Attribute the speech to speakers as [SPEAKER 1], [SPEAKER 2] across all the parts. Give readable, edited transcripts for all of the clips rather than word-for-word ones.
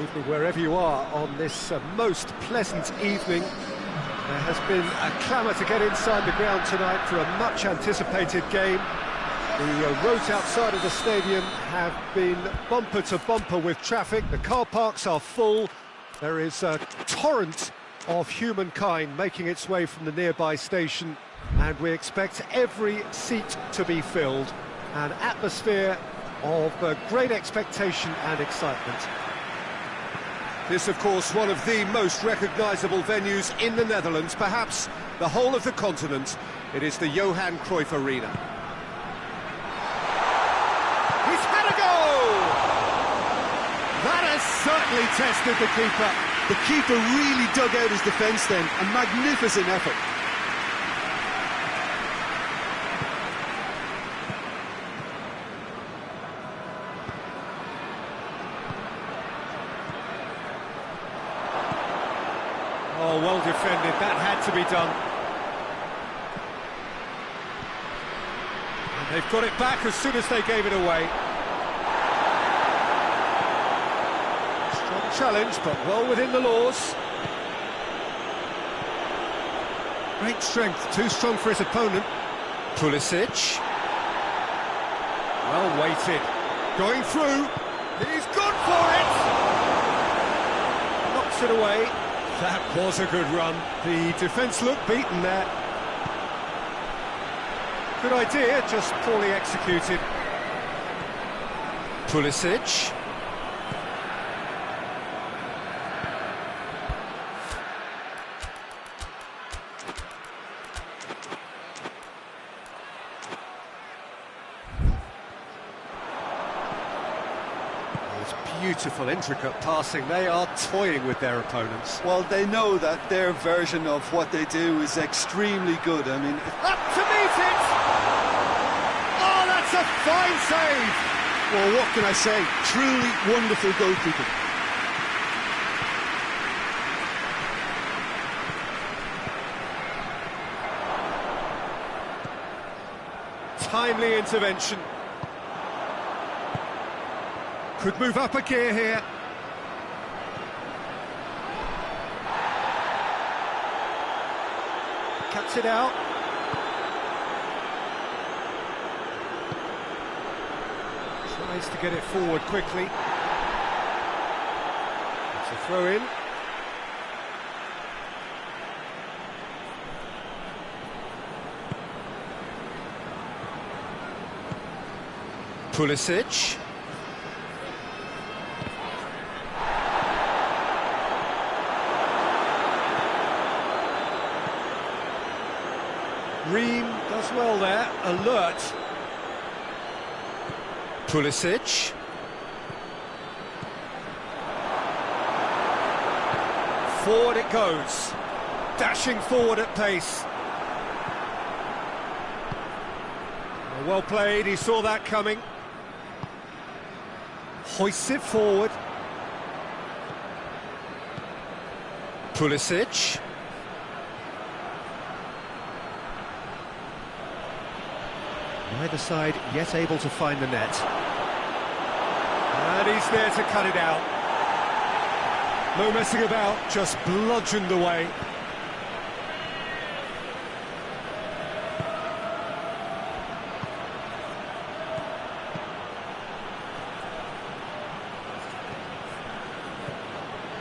[SPEAKER 1] evening, wherever you are on this most pleasant evening. There has been a clamour to get inside the ground tonight for a much-anticipated game. The roads outside of the stadium have been bumper to bumper with traffic. The car parks are full. There is a torrent of humankind making its way from the nearby station, and we expect every seat to be filled. An atmosphere of great expectation and excitement. This, of course, one of the most recognisable venues in the Netherlands, perhaps the whole of the continent. It is the Johan Cruyff Arena. He's had a go! That has certainly tested the keeper.
[SPEAKER 2] The keeper really dug out his defence then, a magnificent effort.
[SPEAKER 1] Oh, well defended, that had to be done. And they've got it back as soon as they gave it away. Strong challenge, but well within the laws. Great strength, too strong for his opponent. Pulisic. Well weighted. Going through. He's gone for it! Knocks it away. That was a good run. The defence looked beaten there. Good idea, just poorly executed. Pulisic. Beautiful, intricate passing. They are toying with their opponents.
[SPEAKER 2] Well, they know that their version of what they do is extremely good. I mean...
[SPEAKER 1] Up to meet it! Oh, that's a fine save!
[SPEAKER 2] Well, what can I say? Truly wonderful goalkeeping.
[SPEAKER 1] Timely intervention. Could move up a gear here. Cuts it out. Tries to get it forward quickly. It's a throw in. Pulisic. Ream does well there, alert. Pulisic. Forward it goes. Dashing forward at pace. Well played, he saw that coming. Hoists it forward. Pulisic. Neither side yet able to find the net. And he's there to cut it out. No messing about, just bludgeoned away.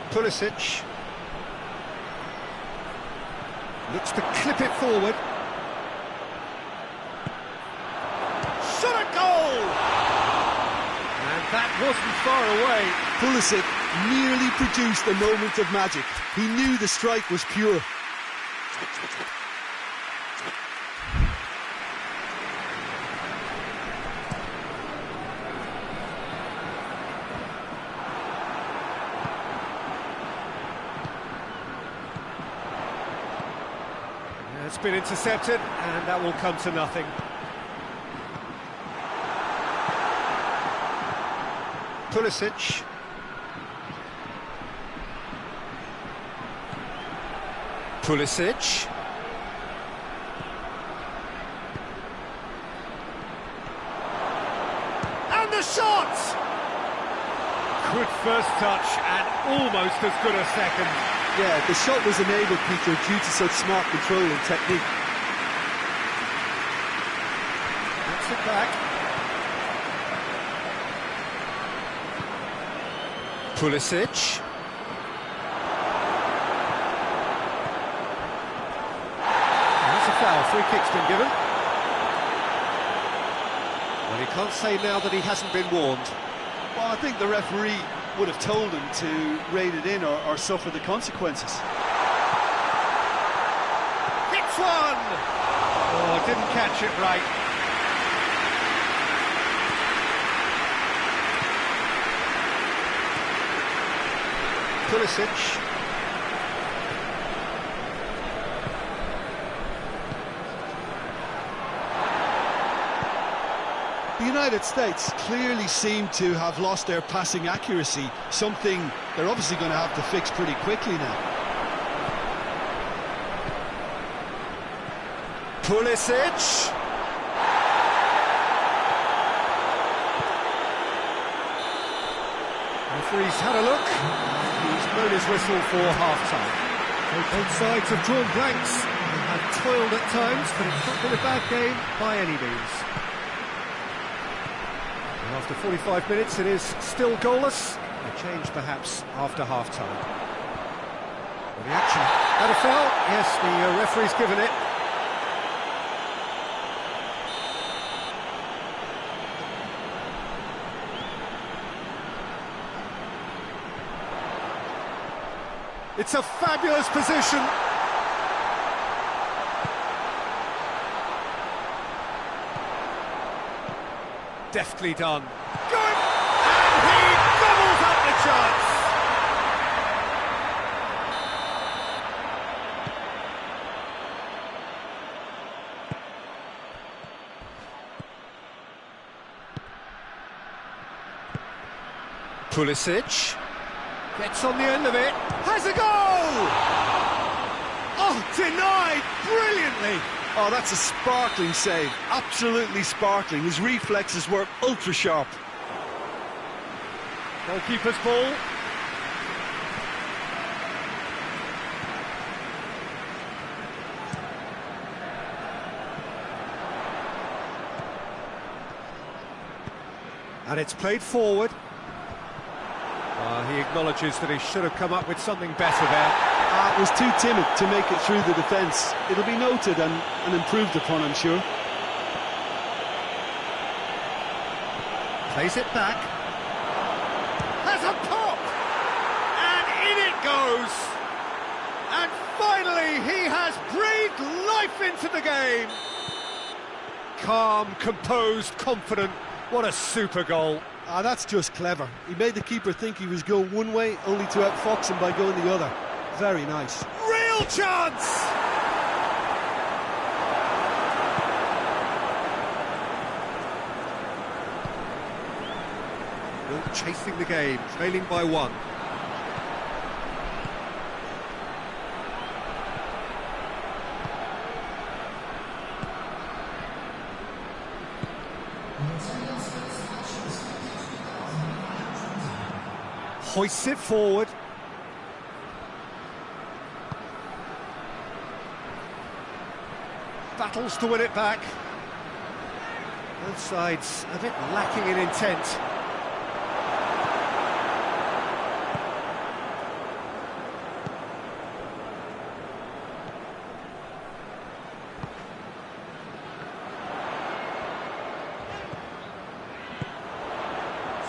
[SPEAKER 1] Pulisic. Looks to clip it forward. That wasn't far away.
[SPEAKER 2] Pulisic nearly produced a moment of magic. He knew the strike was pure.
[SPEAKER 1] It's been intercepted, and that will come to nothing. Pulisic. Pulisic. And the shot! Good first touch and almost as good a second.
[SPEAKER 2] Yeah, the shot was enabled, Peter, due to such smart control and technique.
[SPEAKER 1] Gets it back. Pulisic. That's a foul. Free kick's been given. Well, he can't say now that he hasn't been warned.
[SPEAKER 2] Well, I think the referee would have told him to rein it in or suffer the consequences.
[SPEAKER 1] Hits one! Oh, didn't catch it right. Pulisic.
[SPEAKER 2] The United States clearly seem to have lost their passing accuracy, something they're obviously going to have to fix pretty quickly now.
[SPEAKER 1] Pulisic. Referee's had a look. He's blown his whistle for half-time. Both sides have drawn blanks and have toiled at times, but it's not been a bad game by any means. And after 45 minutes, it is still goalless. A change, perhaps, after half-time. Well, the action had a foul. Yes, the referee's given it. It's a fabulous position. Deftly done. Good! And he doubles up the chance! Pulisic gets on the end of it, has a goal! Oh, denied brilliantly!
[SPEAKER 2] Oh, that's a sparkling save, absolutely sparkling. His reflexes were ultra sharp.
[SPEAKER 1] Goalkeeper's ball. And it's played forward. He acknowledges that he should have come up with something better there.
[SPEAKER 2] It was too timid to make it through the defence. It'll be noted and improved upon, I'm sure.
[SPEAKER 1] Plays it back. Has a pop! And in it goes! And finally he has breathed life into the game! Calm, composed, confident. What a super goal.
[SPEAKER 2] That's just clever. He made the keeper think he was going one way, only to outfox him by going the other. Very nice.
[SPEAKER 1] Real chance! Will chasing the game, trailing by one. Hoists it forward. Battles to win it back. Both sides a bit lacking in intent.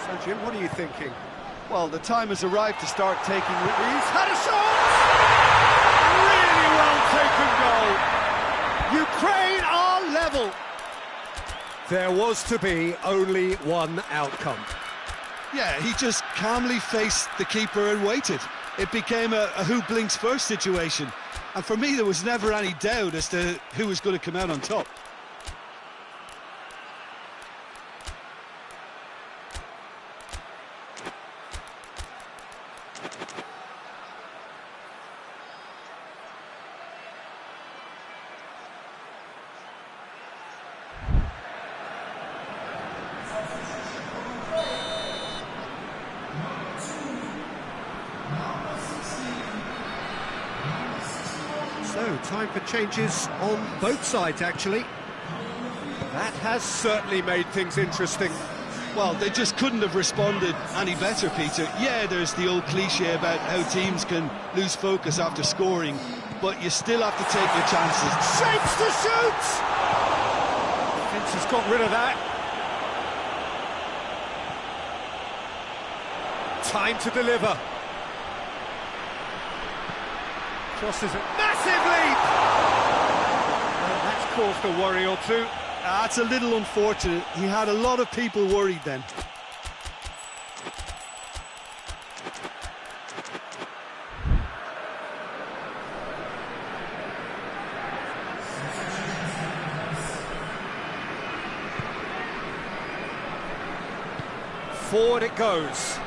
[SPEAKER 1] So, Jim, what are you thinking?
[SPEAKER 2] Well, the time has arrived to start taking...
[SPEAKER 1] He's had a shot! Really well taken goal! Ukraine are level! There was to be only one outcome.
[SPEAKER 2] Yeah, he just calmly faced the keeper and waited. It became a who blinks first situation. And for me, there was never any doubt as to who was going to come out on top.
[SPEAKER 1] So, time for changes on both sides, actually. That has certainly made things interesting.
[SPEAKER 2] Well, they just couldn't have responded any better, Peter. Yeah, there's the old cliche about how teams can lose focus after scoring, but you still have to take your chances.
[SPEAKER 1] Shapes to shoot! Defence has got rid of that. Time to deliver. Crosses a massive leap! Well, that's caused a worry or two.
[SPEAKER 2] That's a little unfortunate. He had a lot of people worried then.
[SPEAKER 1] Forward it goes.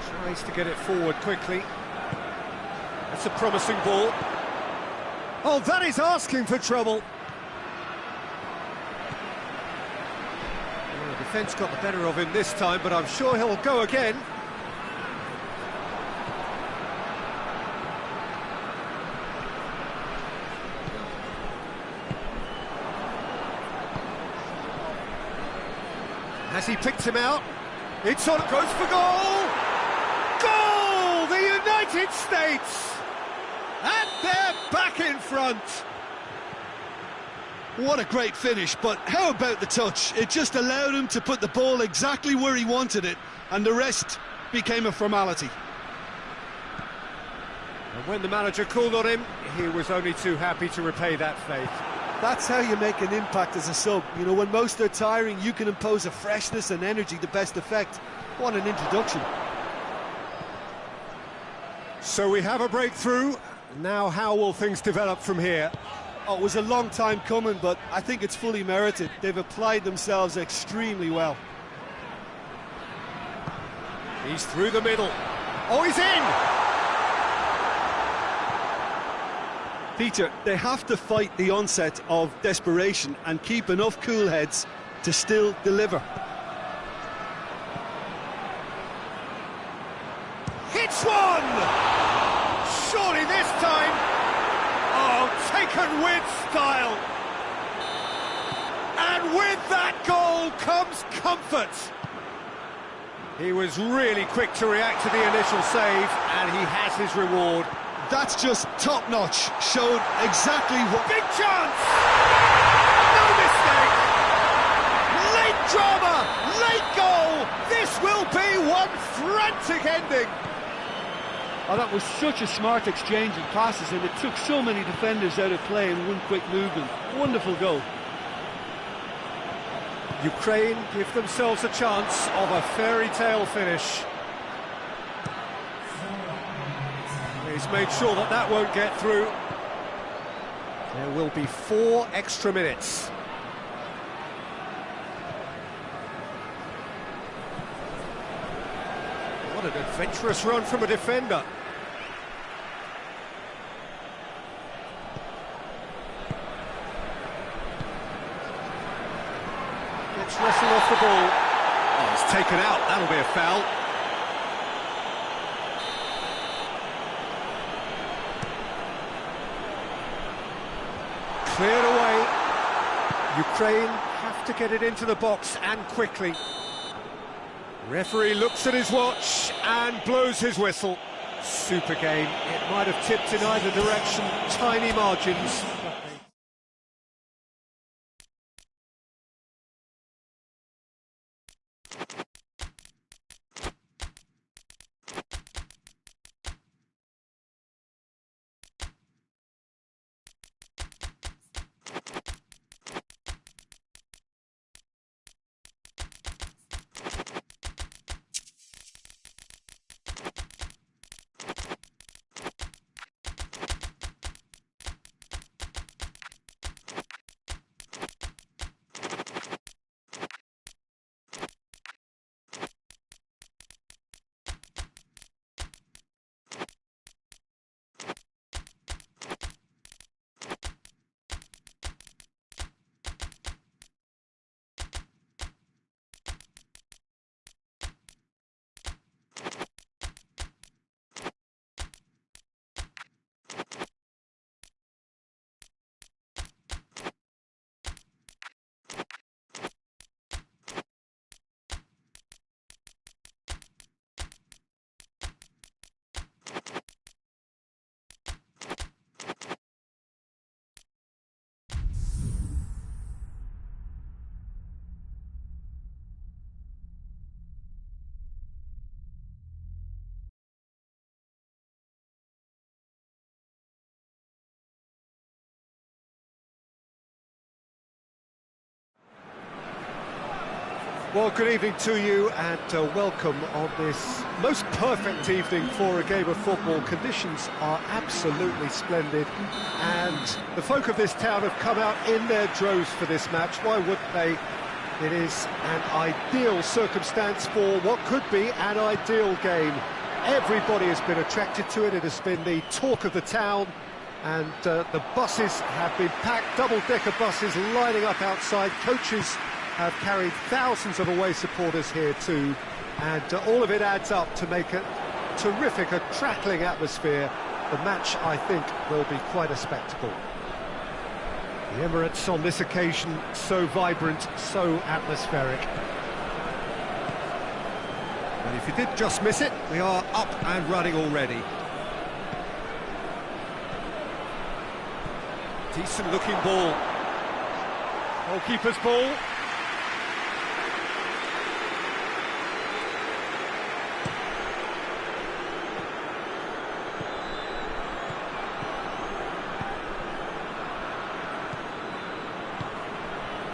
[SPEAKER 1] Tries to get it forward quickly. That's a promising ball. Oh, that is asking for trouble. Well, the defence got the better of him this time, but I'm sure he'll go again. Has he picked him out? It's on, goes for goal! Goal! The United States! And they're back in front!
[SPEAKER 2] What a great finish, but how about the touch? It just allowed him to put the ball exactly where he wanted it, and the rest became a formality.
[SPEAKER 1] And when the manager called on him, he was only too happy to repay that faith.
[SPEAKER 2] That's how you make an impact as a sub. You know, when most are tiring, you can impose a freshness and energy to best effect. What an introduction.
[SPEAKER 1] So we have a breakthrough. Now how will things develop from here?
[SPEAKER 2] Oh, it was a long time coming, but I think it's fully merited. They've applied themselves extremely well.
[SPEAKER 1] He's through the middle. Oh, he's in!
[SPEAKER 2] Peter, they have to fight the onset of desperation and keep enough cool heads to still deliver.
[SPEAKER 1] Hits one! Surely this time! Oh, taken with style! And with that goal comes comfort! He was really quick to react to the initial save, and he has his reward.
[SPEAKER 2] That's just top-notch, showed exactly what...
[SPEAKER 1] Big chance! No mistake! Late drama, late goal! This will be one frantic ending!
[SPEAKER 2] Oh, that was such a smart exchange of passes, and it took so many defenders out of play in one quick movement. Wonderful goal.
[SPEAKER 1] Ukraine give themselves a chance of a fairy tale finish. He's made sure that that won't get through. There will be 4 extra minutes. What an adventurous run from a defender. Gets wrestled off the ball. Oh, it's taken out. That'll be a foul. Cleared away. Ukraine have to get it into the box and quickly. Referee looks at his watch and blows his whistle. Super game. It might have tipped in either direction. Tiny margins. Well, good evening to you and welcome on this most perfect evening for a game of football. Conditions are absolutely splendid and the folk of this town have come out in their droves for this match. Why wouldn't they? It is an ideal circumstance for what could be an ideal game. Everybody has been attracted to it. It has been the talk of the town and the buses have been packed, double-decker buses lining up outside. Coaches have carried thousands of away supporters here too, and all of it adds up to make a terrific, a crackling atmosphere. The match, I think, will be quite a spectacle. The Emirates on this occasion, so vibrant, so atmospheric. And if you did just miss it, we are up and running already. Decent looking ball. Goalkeeper's ball.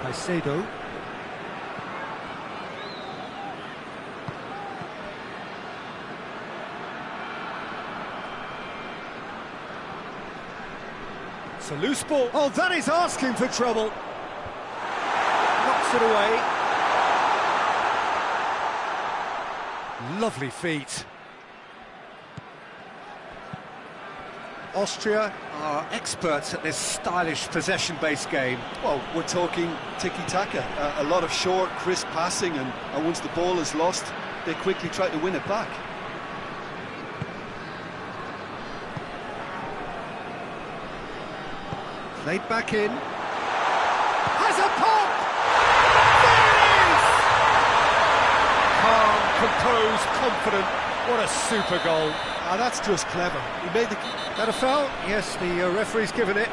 [SPEAKER 1] Caicedo. It's a loose ball. Oh, that is asking for trouble. Knocks it away. Lovely feet. Austria are experts at this stylish possession-based game.
[SPEAKER 2] Well, we're talking tiki-taka, a lot of short, crisp passing, and once the ball is lost, they quickly try to win it back.
[SPEAKER 1] Played back in. Has a pop! There it is! Calm, composed, confident. What a super goal.
[SPEAKER 2] Ah, that's just clever. He made the...
[SPEAKER 1] That a foul? Yes, the referee's given it.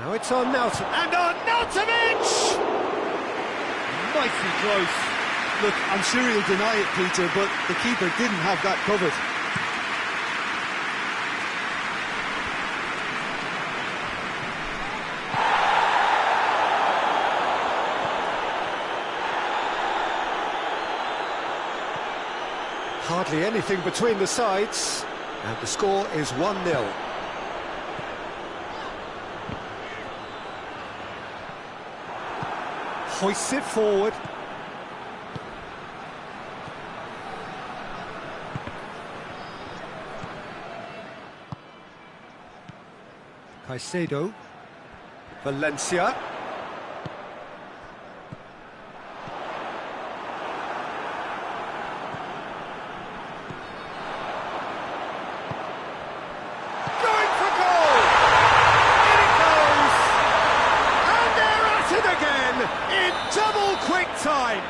[SPEAKER 1] Now it's on Nelson. And on Nautovic! Mighty close.
[SPEAKER 2] Look, I'm sure he'll deny it, Peter, but the keeper didn't have that covered.
[SPEAKER 1] Hardly anything between the sides, and the score is 1-0. Hoists it forward. Caicedo. Valencia. Time.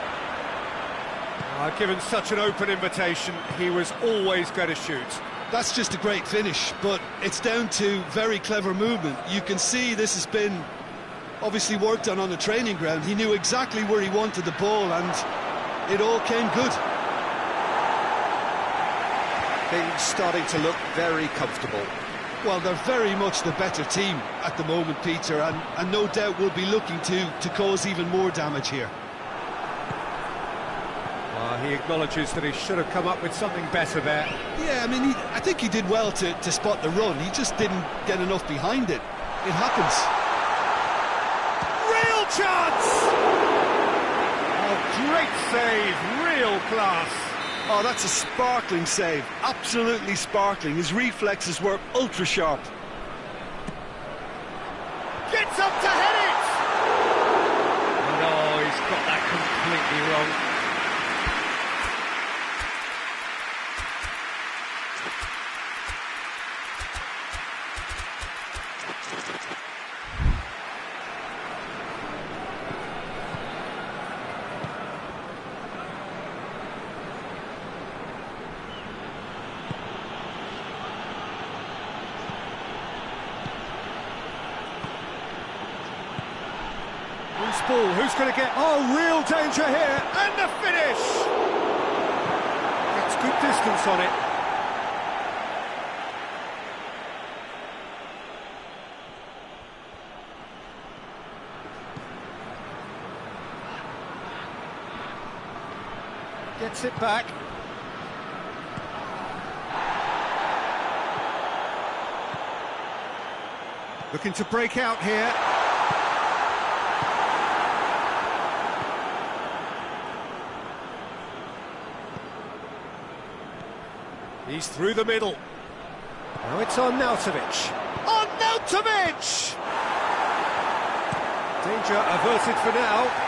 [SPEAKER 1] Given such an open invitation, he was always going to shoot.
[SPEAKER 2] That's just a great finish, but it's down to very clever movement. You can see this has been obviously worked on the training ground. He knew exactly where he wanted the ball, and it all came good.
[SPEAKER 1] Things starting to look very comfortable.
[SPEAKER 2] Well, they're very much the better team at the moment, Peter, and no doubt will be looking to cause even more damage here.
[SPEAKER 1] He acknowledges that he should have come up with something better there.
[SPEAKER 2] Yeah, I mean, I think he did well to spot the run. He just didn't get enough behind it. It happens.
[SPEAKER 1] Real chance! Oh, great save, real class.
[SPEAKER 2] Oh, that's a sparkling save, absolutely sparkling. His reflexes were ultra-sharp.
[SPEAKER 1] Gets up to head it! No, he's got that completely wrong. Ball, who's going to get... Oh, real danger here, and the finish! Gets good distance on it. Gets it back. Looking to break out here. He's through the middle. Now it's on Nautovic. On Nautovic! Danger averted for now.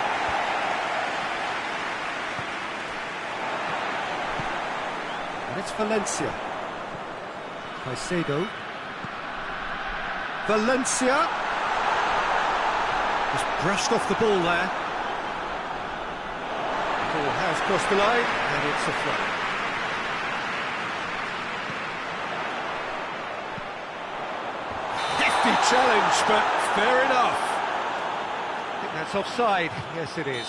[SPEAKER 1] And it's Valencia. Caicedo. Valencia. Just brushed off the ball there. The ball has crossed the line, and it's a throw. Hefty challenge, but fair enough. I think that's offside. Yes, it is.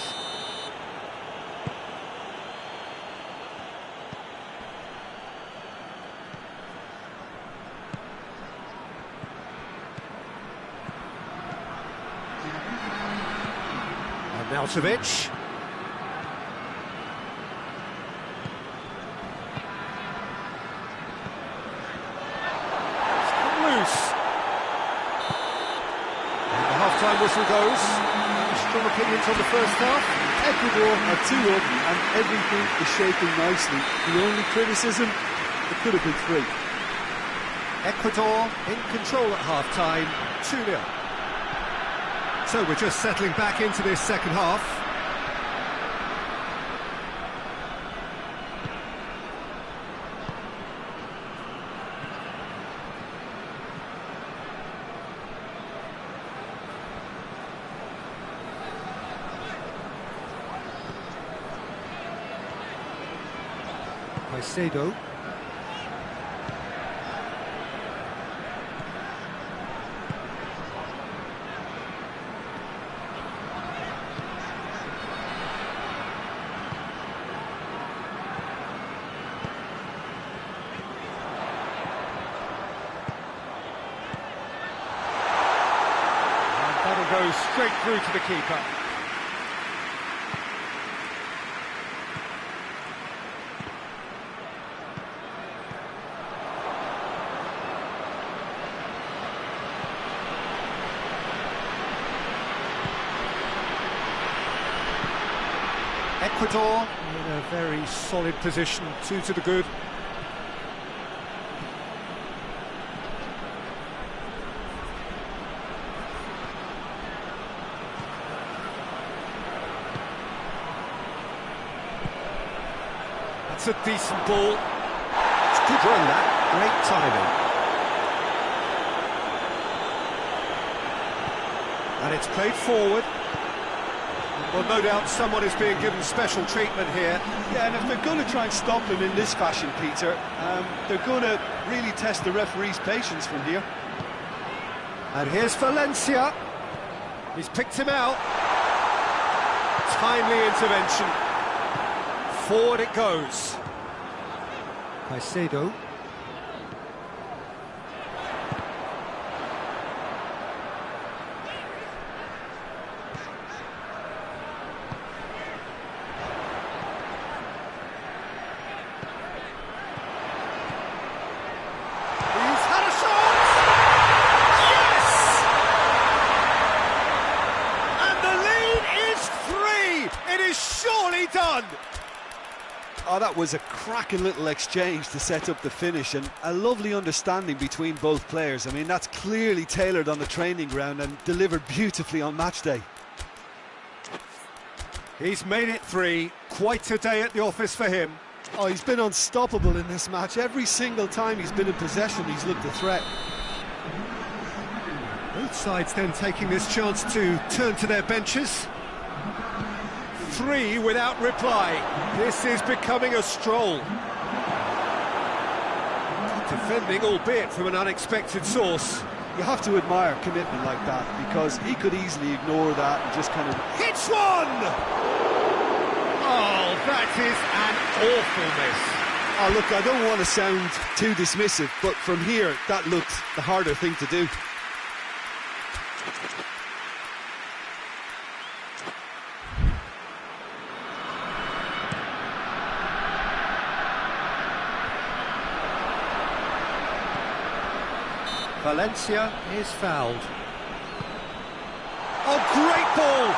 [SPEAKER 1] Nautovic. It's come loose. And the half-time whistle goes. Strong opinions on the first half.
[SPEAKER 2] Ecuador are 2-up and everything is shaping nicely. The only criticism, it could have been 3.
[SPEAKER 1] Ecuador in control at half-time, 2-0. So we're just settling back into this second half. Caicedo. Goes straight through to the keeper. Ecuador in a very solid position, 2 to the good. It's a decent ball. It's a good run, that. Great timing. And it's played forward. Well, no doubt someone is being given special treatment here.
[SPEAKER 2] Yeah, and if they're going to try and stop him in this fashion, Peter, they're going to really test the referee's patience from here.
[SPEAKER 1] And here's Valencia. He's picked him out. Timely intervention. Forward it goes. Caicedo. He's had a shot! Yes! And the lead is 3! It is surely done!
[SPEAKER 2] Oh, that was a cracking little exchange to set up the finish, and a lovely understanding between both players. I mean, that's clearly tailored on the training ground and delivered beautifully on match day.
[SPEAKER 1] He's made it 3. Quite a day at the office for him.
[SPEAKER 2] Oh, he's been unstoppable in this match. Every single time he's been in possession, he's looked a threat.
[SPEAKER 1] Both sides then taking this chance to turn to their benches. 3 without reply. This is becoming a stroll. Defending, albeit from an unexpected source.
[SPEAKER 2] You have to admire commitment like that, because he could easily ignore that and just kind of...
[SPEAKER 1] Hits one! Oh, that is an awful miss.
[SPEAKER 2] Oh, look, I don't want to sound too dismissive, but from here, that looked the harder thing to do.
[SPEAKER 1] Valencia is fouled. Oh, great ball!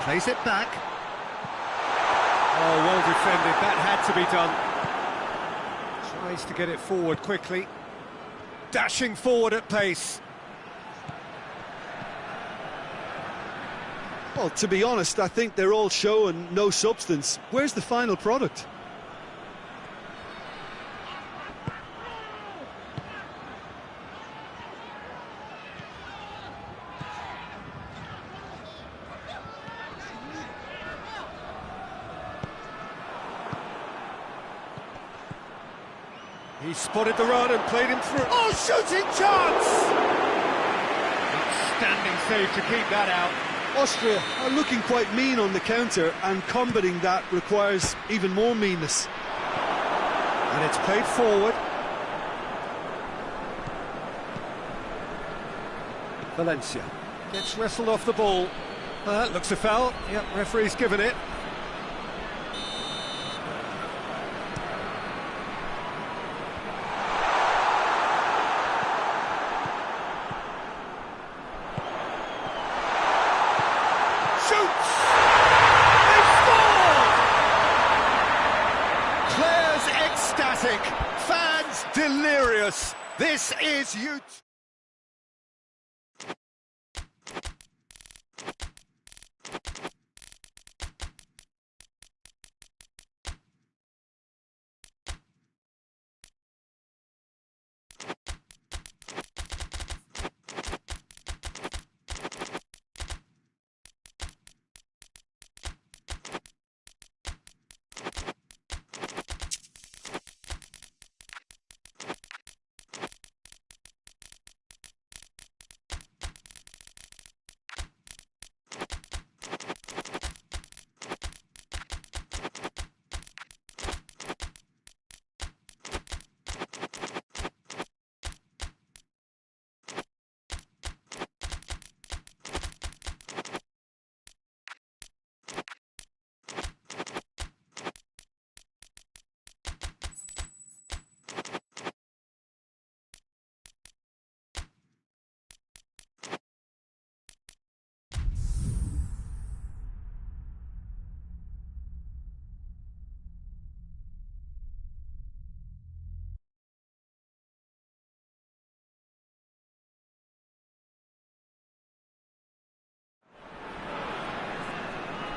[SPEAKER 1] Plays it back. Oh, well defended, that had to be done. Tries to get it forward quickly. Dashing forward at pace.
[SPEAKER 2] Well, to be honest, I think they're all showing no substance. Where's the final product?
[SPEAKER 1] He spotted the run and played him through. Oh, shooting chance! Outstanding save to keep that out.
[SPEAKER 2] Austria are looking quite mean on the counter, and combating that requires even more meanness.
[SPEAKER 1] And it's played forward. Valencia gets wrestled off the ball. Looks a foul. Yep, referee's given it. Shoots! They scored! Players ecstatic, fans delirious. This is you.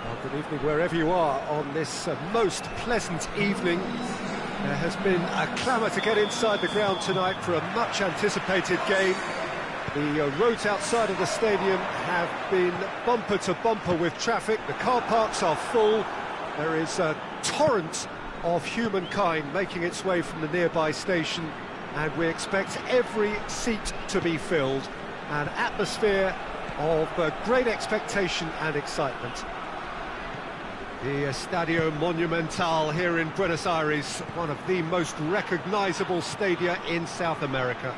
[SPEAKER 1] Well, good evening wherever you are on this most pleasant evening. There has been a clamour to get inside the ground tonight for a much anticipated game. The roads outside of the stadium have been bumper to bumper with traffic. The car parks are full. There is a torrent of humankind making its way from the nearby station, and we expect every seat to be filled. An atmosphere of great expectation and excitement. The Estadio Monumental here in Buenos Aires, one of the most recognisable stadia in South America.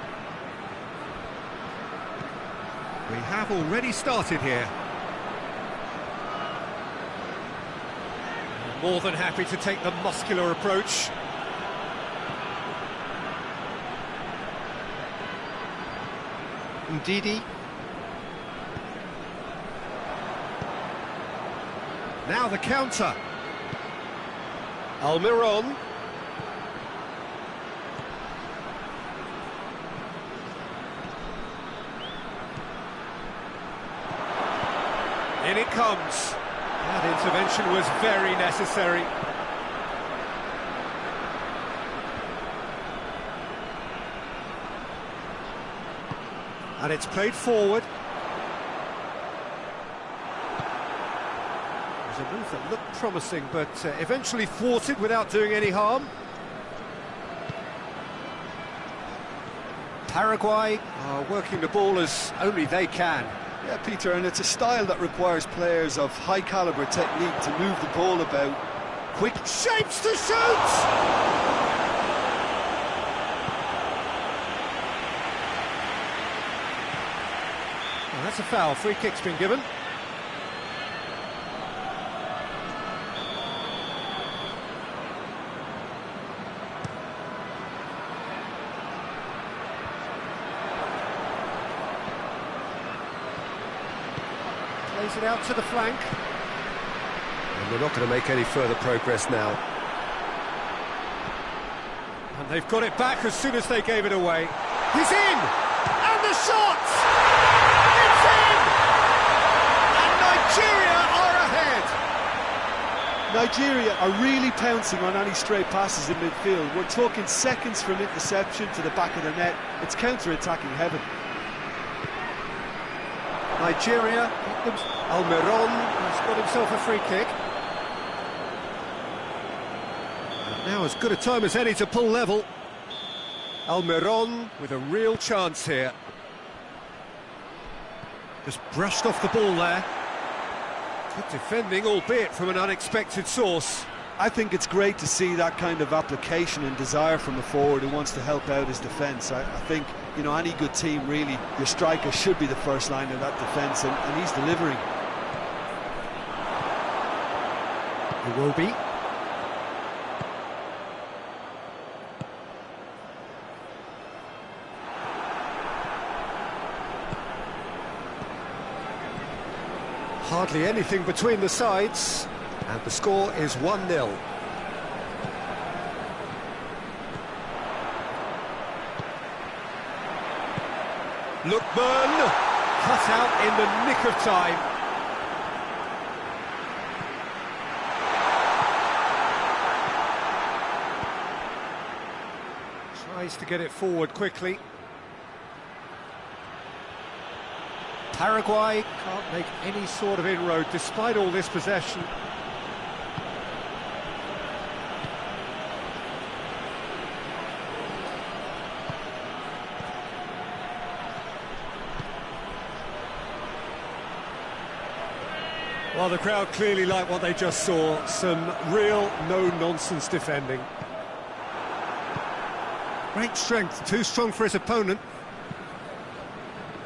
[SPEAKER 1] We have already started here. More than happy to take the muscular approach. Ndidi. Now the counter. Almiron. In it comes. That intervention was very necessary. And it's played forward. It was a move that looked promising, but eventually thwarted without doing any harm. Paraguay are working the ball as only they can.
[SPEAKER 2] Yeah, Peter, and it's a style that requires players of high calibre technique to move the ball about.
[SPEAKER 1] Quick shapes to shoot! Well, that's a foul. Free kick's been given. Plays it out to the flank. And they're not going to make any further progress now. And they've got it back as soon as they gave it away. He's in! And the shot! It's in! And Nigeria are ahead!
[SPEAKER 2] Nigeria are really pouncing on any stray passes in midfield. We're talking seconds from interception to the back of the net. It's counter-attacking heaven.
[SPEAKER 1] Nigeria, Almiron has got himself a free kick. And now as good a time as any to pull level. Almiron with a real chance here. Just brushed off the ball there. Good defending, albeit from an unexpected source.
[SPEAKER 2] I think it's great to see that kind of application and desire from a forward who wants to help out his defence. I think, you know, any good team, really, your striker should be the first line of that defence, and he's delivering.
[SPEAKER 1] He will be. Hardly anything between the sides, and the score is 1-0. Lookman, cut out in the nick of time. Tries to get it forward quickly. Paraguay can't make any sort of inroad despite all this possession. Well, the crowd clearly like what they just saw. Some real no-nonsense defending. Great strength, too strong for his opponent.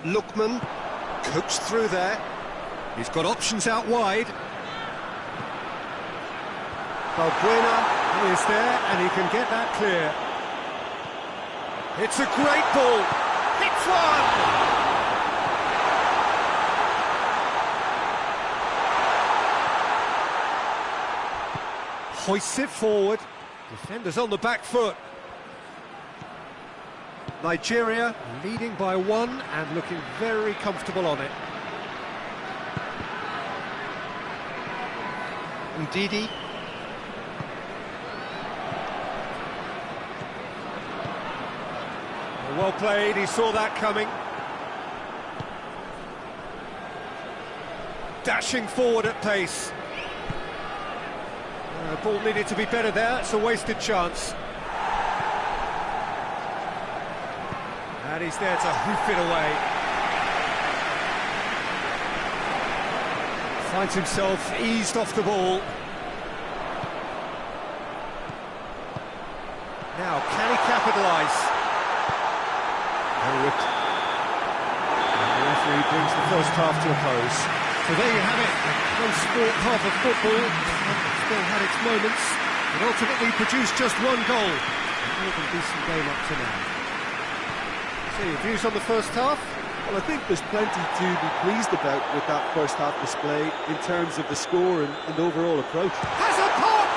[SPEAKER 1] Lookman coaxed through there. He's got options out wide. Balbuena is there and he can get that clear. It's a great ball. Hits one. Hoists it forward. Defenders on the back foot. Nigeria leading by one and looking very comfortable on it. Ndidi. Well played, he saw that coming. Dashing forward at pace. The ball needed to be better there, it's a wasted chance. And he's there to hoof it away. Finds himself eased off the ball. Now, can he capitalise? And the referee brings the first half to a close. So there you have it, one sport half of football. Still had its moments, but ultimately produced just one goal. A more than decent game up to now. So your views on the first half?
[SPEAKER 2] Well, I think there's plenty to be pleased about with that first half display in terms of the score and overall approach.
[SPEAKER 1] Has a pop!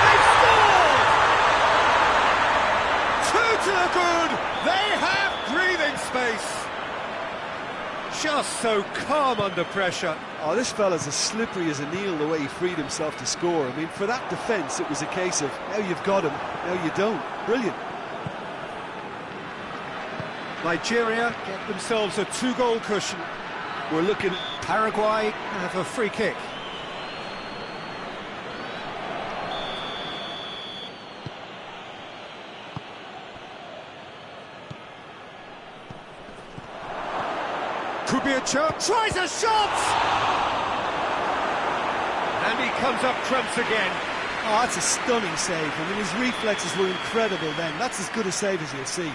[SPEAKER 1] They've scored! Two to the good! They have breathing space! Just so calm under pressure.
[SPEAKER 2] Oh, this fella's as slippery as a needle the way he freed himself to score. I mean, for that defence, it was a case of, now you've got him, now you don't. Brilliant.
[SPEAKER 1] Nigeria get themselves a two-goal cushion. We're looking at Paraguay have a free kick. Could be a chance. Tries a shot! And he comes up trumps again.
[SPEAKER 2] Oh, that's a stunning save. I mean, his reflexes were incredible then. That's as good a save as you'll see.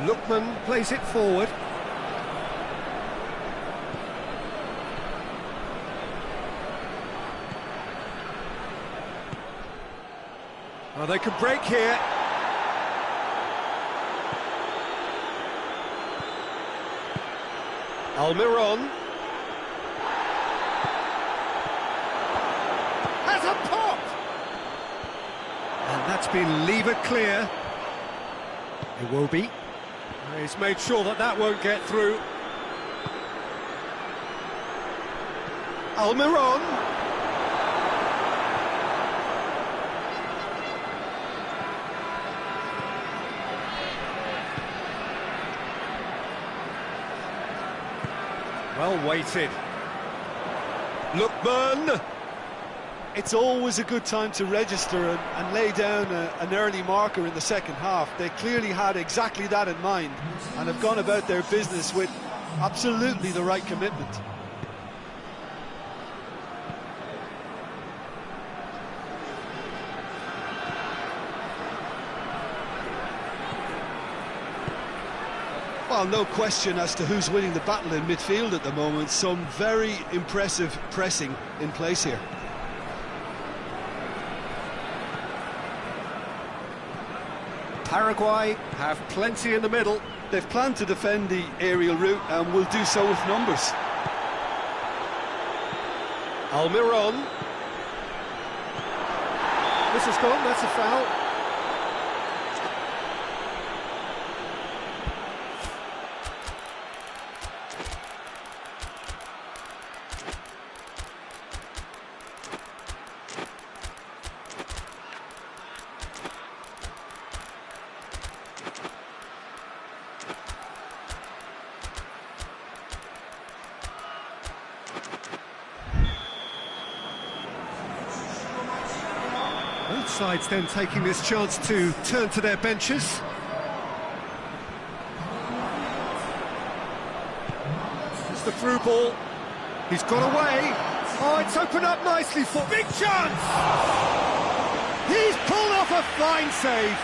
[SPEAKER 1] Lookman plays it forward. Oh, they can break here. Almiron. Has a pop! And that's been levered clear. Iwobi. He's made sure that that won't get through. Almiron. Well weighted. Lookman.
[SPEAKER 2] It's always a good time to register and lay down an early marker in the second half. They clearly had exactly that in mind and have gone about their business with absolutely the right commitment. Well, no question as to who's winning the battle in midfield at the moment. Some very impressive pressing in place here.
[SPEAKER 1] Paraguay have plenty in the middle.
[SPEAKER 2] They've planned to defend the aerial route and will do so with numbers.
[SPEAKER 1] Almiron. This is gone, that's a foul. Both sides then taking this chance to turn to their benches. It's the through ball. He's got away. Oh, it's opened up nicely for... Big chance! He's pulled off a fine save.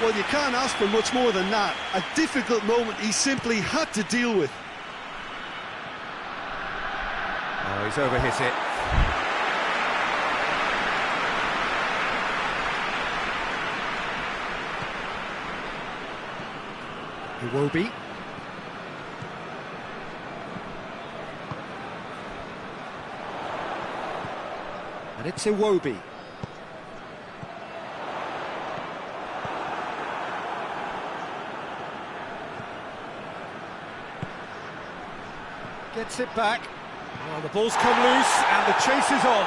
[SPEAKER 2] Well, you can't ask for much more than that. A difficult moment he simply had to deal with.
[SPEAKER 1] Oh, he's overhit it. Iwobi. And it's Iwobi. Gets it back. Oh, the ball's come loose and the chase is on.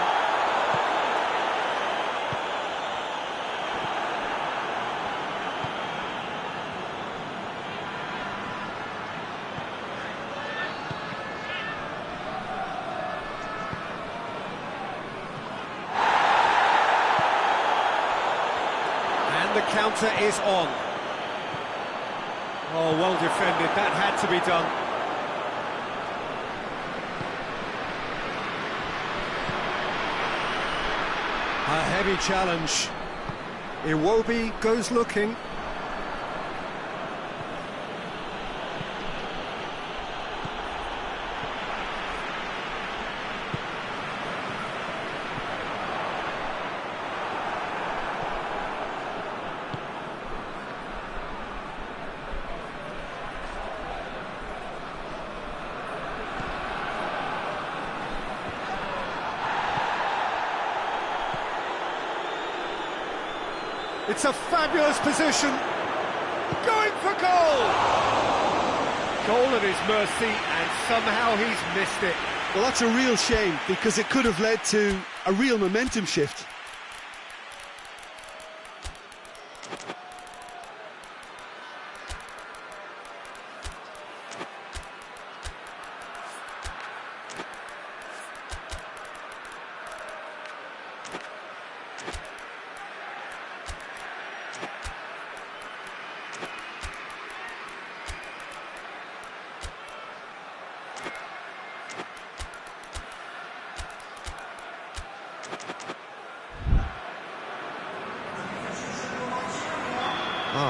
[SPEAKER 1] The counter is on. Oh, well defended. That had to be done. A heavy challenge. Iwobi goes looking. It's a fabulous position. Going for goal! Goal at his mercy, and somehow he's missed it.
[SPEAKER 2] Well, that's a real shame, because it could have led to a real momentum shift.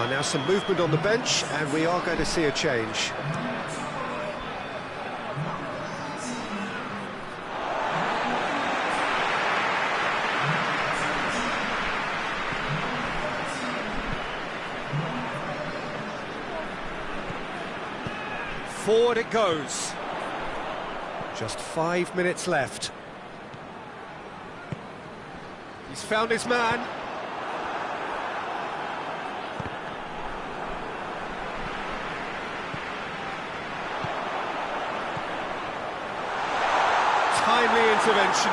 [SPEAKER 1] Now some movement on the bench, and we are going to see a change. Forward it goes. Just 5 minutes left. He's found his man. Timely intervention.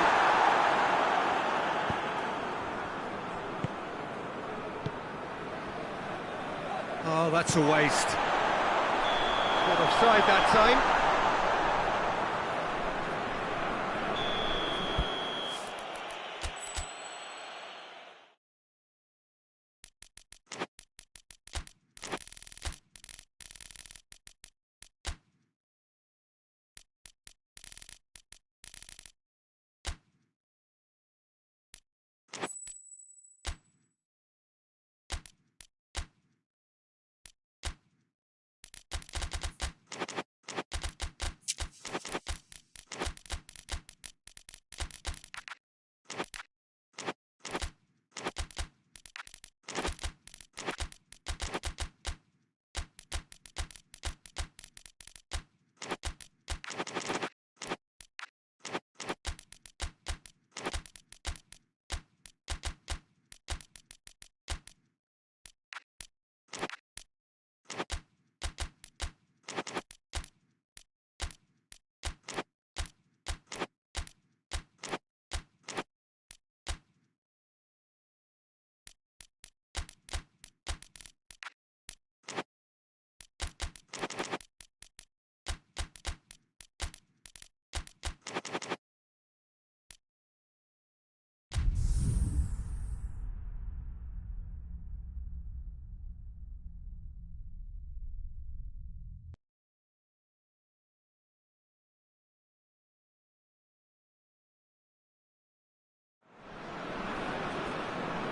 [SPEAKER 1] Oh, that's a waste. Not offside that time.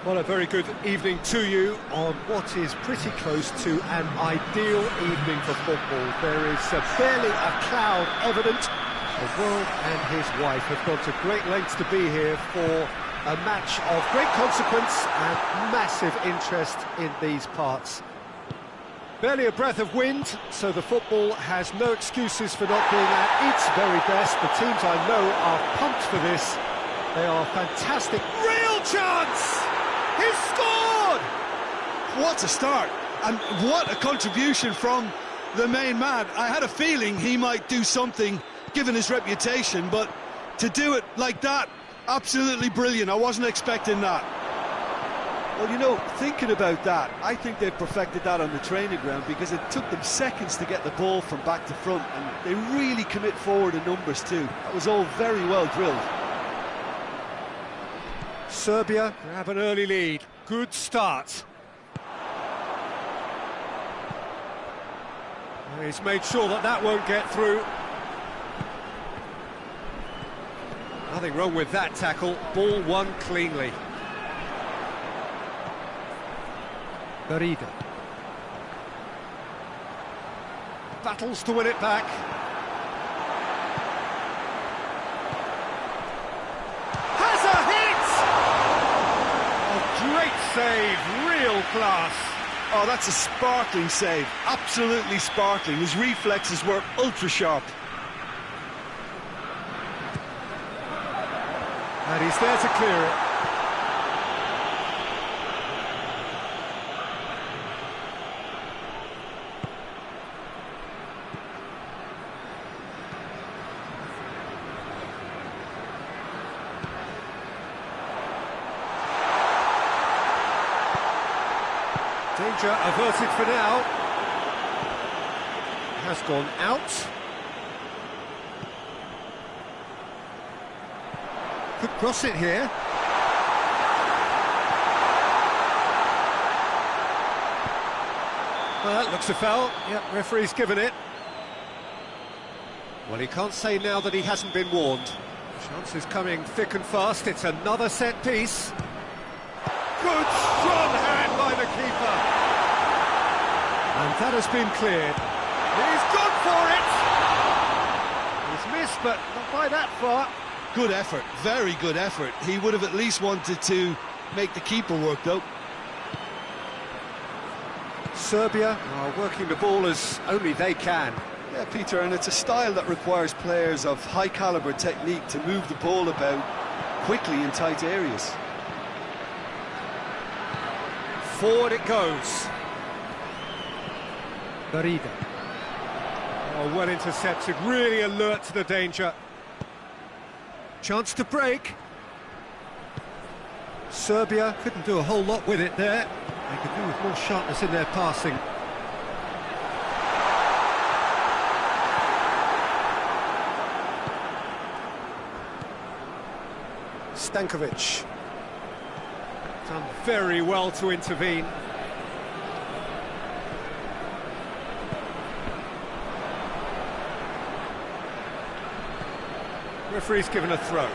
[SPEAKER 1] Well, a very good evening to you on what is pretty close to an ideal evening for football. There is barely a cloud evident. The world and his wife have gone to great lengths to be here for a match of great consequence and massive interest in these parts. Barely a breath of wind, so the football has no excuses for not being at its very best. The teams I know are pumped for this. They are fantastic. Real chance! He's scored!
[SPEAKER 2] What a start, and what a contribution from the main man. I had a feeling he might do something, given his reputation, but to do it like that, absolutely brilliant. I wasn't expecting that.
[SPEAKER 3] Well, you know, thinking about that, I think they've perfected that on the training ground, because it took them seconds to get the ball from back to front, and they really commit forward in numbers too. That was all very well drilled.
[SPEAKER 1] Serbia have an early lead. Good start. He's made sure that that won't get through. Nothing wrong with that tackle. Ball won cleanly. Berida. Battles to win it back. Has a hit! A great save, real class.
[SPEAKER 2] Oh, that's a sparkling save, absolutely sparkling. His reflexes were ultra sharp.
[SPEAKER 1] And he's there to clear it. Danger averted for now. Has gone out. Could cross it here. Well, that looks a foul. Yep, referee's given it. Well, he can't say now that he hasn't been warned. Chance is coming thick and fast. It's another set piece. Good, strong hand by the keeper. And that has been cleared. He's gone for it! He's missed, but not by that far.
[SPEAKER 2] Good effort, very good effort. He would have at least wanted to make the keeper work, though.
[SPEAKER 1] Serbia are working the ball as only they can.
[SPEAKER 3] Yeah, Peter, and it's a style that requires players of high caliber technique to move the ball about quickly in tight areas.
[SPEAKER 1] Forward it goes. Garriga. Oh, well intercepted, really alert to the danger. Chance to break. Serbia couldn't do a whole lot with it there. They could do with more sharpness in their passing. Stankovic. Done very well to intervene. Referee's given a throw.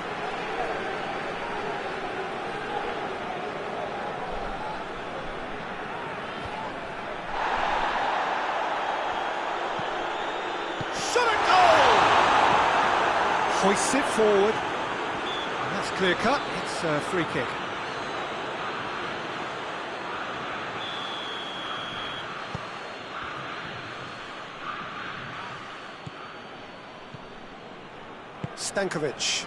[SPEAKER 1] Shot at goal! Hoists it forward. And that's clear cut. It's a free kick. Stankovic.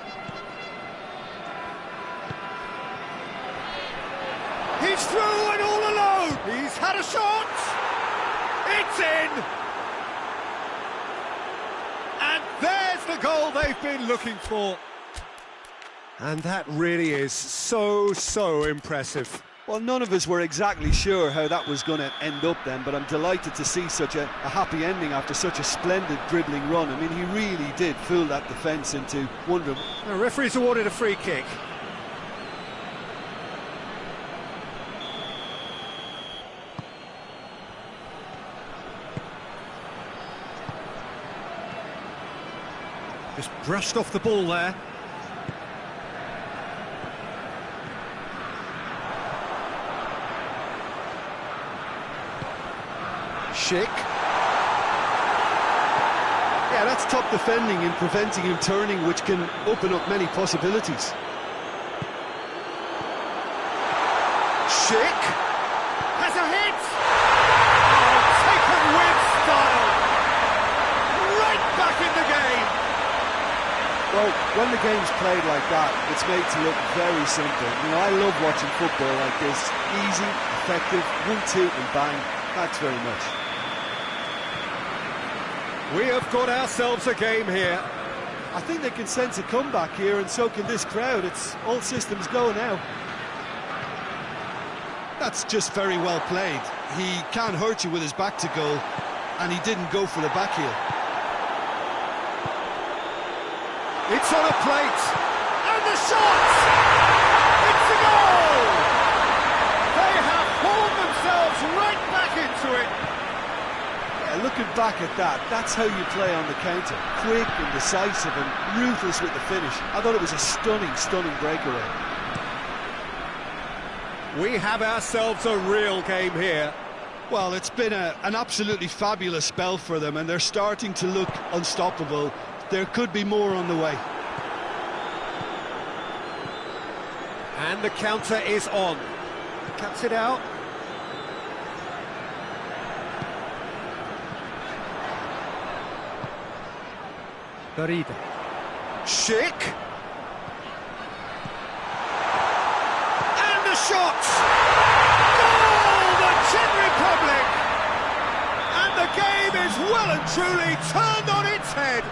[SPEAKER 1] He's through and all alone! He's had a shot! It's in! And there's the goal they've been looking for. And that really is so impressive.
[SPEAKER 3] Well, none of us were exactly sure how that was going to end up then, but I'm delighted to see such a happy ending after such a splendid dribbling run. I mean, he really did fool that defence into wondering.
[SPEAKER 1] The referee's awarded a free kick. Just brushed off the ball there. Schick.
[SPEAKER 3] Yeah, that's top defending and preventing him turning, which can open up many possibilities.
[SPEAKER 1] Schick has a hit! Oh, taken with style! Right back in the game!
[SPEAKER 3] Well, when the game's played like that, it's made to look very simple. You know, I love watching football like this. Easy, effective, 1-2 and bang. Thanks very much.
[SPEAKER 1] We have got ourselves a game here.
[SPEAKER 3] I think they can sense a comeback here, and so can this crowd. It's all systems go now.
[SPEAKER 2] That's just very well played. He can't hurt you with his back to goal, and he didn't go for the back heel.
[SPEAKER 1] It's on a plate, and the shot! It's a goal! They have pulled themselves right back into it.
[SPEAKER 3] Yeah, looking back at that, that's how you play on the counter. Quick and decisive and ruthless with the finish. I thought it was a stunning breakaway.
[SPEAKER 1] We have ourselves a real game here.
[SPEAKER 2] Well, it's been an absolutely fabulous spell for them, and they're starting to look unstoppable. There could be more on the way.
[SPEAKER 1] And the counter is on. Cuts it out. Garriga. Schick. And the shot! Goal! The Czech Republic! And the game is well and truly turned on its head.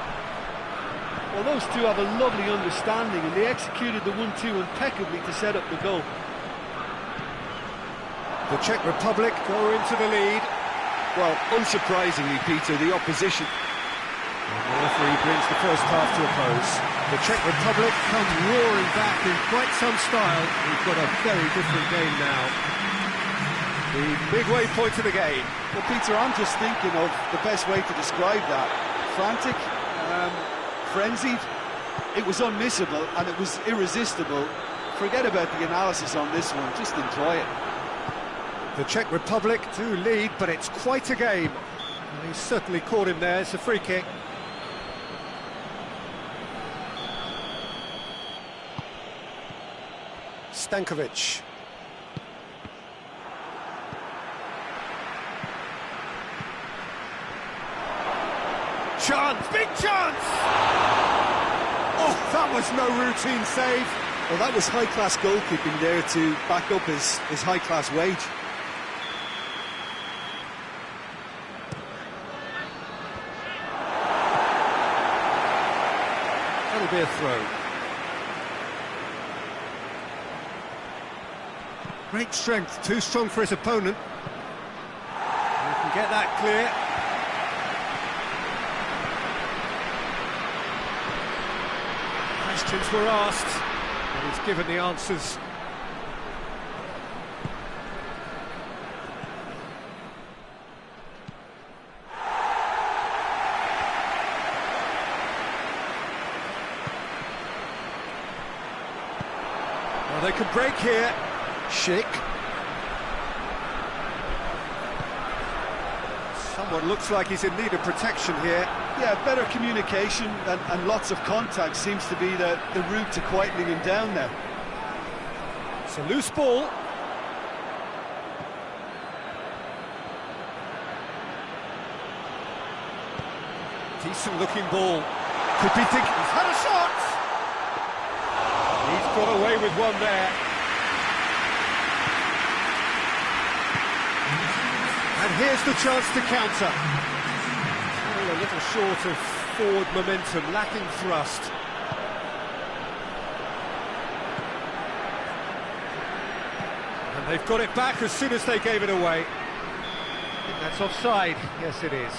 [SPEAKER 3] Well, those two have a lovely understanding, and they executed the 1-2 impeccably to set up the goal.
[SPEAKER 1] The Czech Republic go into the lead.
[SPEAKER 3] Well, unsurprisingly, Peter, the opposition...
[SPEAKER 1] And the referee brings the first half to a close. The Czech Republic come roaring back in quite some style. We've got a very different game now. The midway point of the game.
[SPEAKER 3] Well, Peter, I'm just thinking of the best way to describe that. Frantic, frenzied. It was unmissable and it was irresistible. Forget about the analysis on this one, just enjoy it.
[SPEAKER 1] The Czech Republic do lead, but it's quite a game. He certainly caught him there. It's a free kick. Stankovic. big chance! Oh, that was no routine save.
[SPEAKER 3] Well, that was high-class goalkeeping there to back up his high-class wage.
[SPEAKER 1] That'll be a throw. Great strength, too strong for his opponent. He can get that clear. Questions were asked, and he's given the answers. Well, they can break here. Schick. Someone looks like he's in need of protection here.
[SPEAKER 3] Yeah, better communication and lots of contact seems to be the route to quietening him down now.
[SPEAKER 1] It's a loose ball. Decent looking ball. Could be thinking he's had a shot. He's got away with one there. And here's the chance to counter. Oh, a little short of forward momentum, lacking thrust. And they've got it back as soon as they gave it away. I think that's offside. Yes, it is.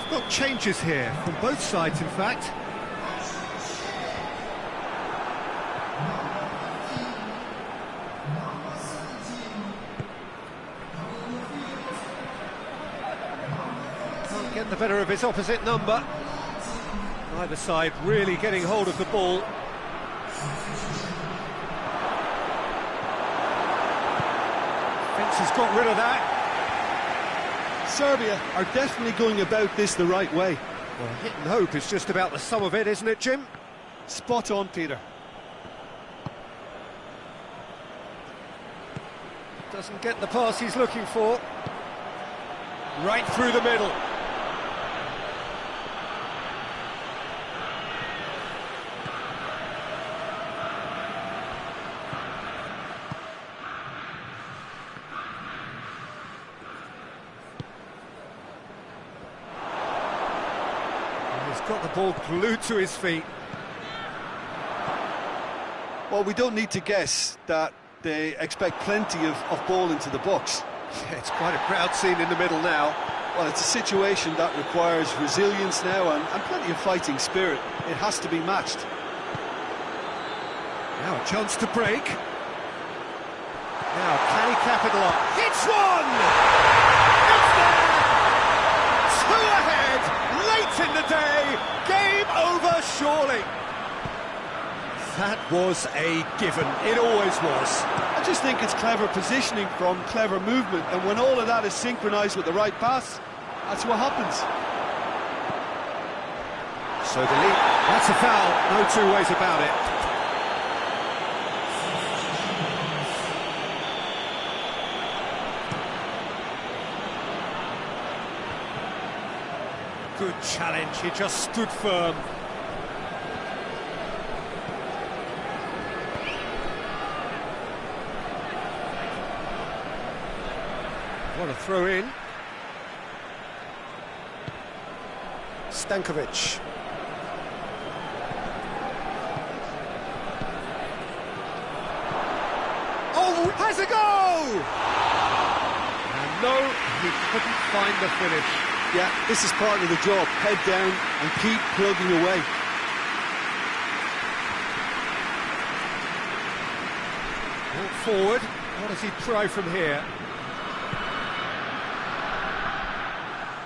[SPEAKER 1] Got changes here from both sides, in fact. Can't get the better of his opposite number. Either side really getting hold of the ball. Fence has got rid of that.
[SPEAKER 3] Serbia are definitely going about this the right way.
[SPEAKER 1] Well, hit and hope is just about the sum of it, isn't it, Jim?
[SPEAKER 3] Spot on, Peter.
[SPEAKER 1] Doesn't get the pass he's looking for. Right through the middle. Got the ball glued to his feet.
[SPEAKER 3] Well, we don't need to guess that they expect plenty of ball into the box.
[SPEAKER 1] Yeah, it's quite a crowd scene in the middle now.
[SPEAKER 3] Well, it's a situation that requires resilience now and plenty of fighting spirit. It has to be matched.
[SPEAKER 1] Now a chance to break. Now, can he capitalise? It's one! It's there! Two ahead, late in the day, game over surely. That was a given, it always was.
[SPEAKER 3] I just think it's clever positioning from clever movement, and when all of that is synchronised with the right pass, that's what happens.
[SPEAKER 1] So the lead, that's a foul, no two ways about it. Good challenge, he just stood firm. What a throw in. Stankovic. Oh, has a go! And no, he couldn't find the finish.
[SPEAKER 3] Yeah, this is part of the job. Head down and keep plugging away.
[SPEAKER 1] Brought forward. What does he try from here?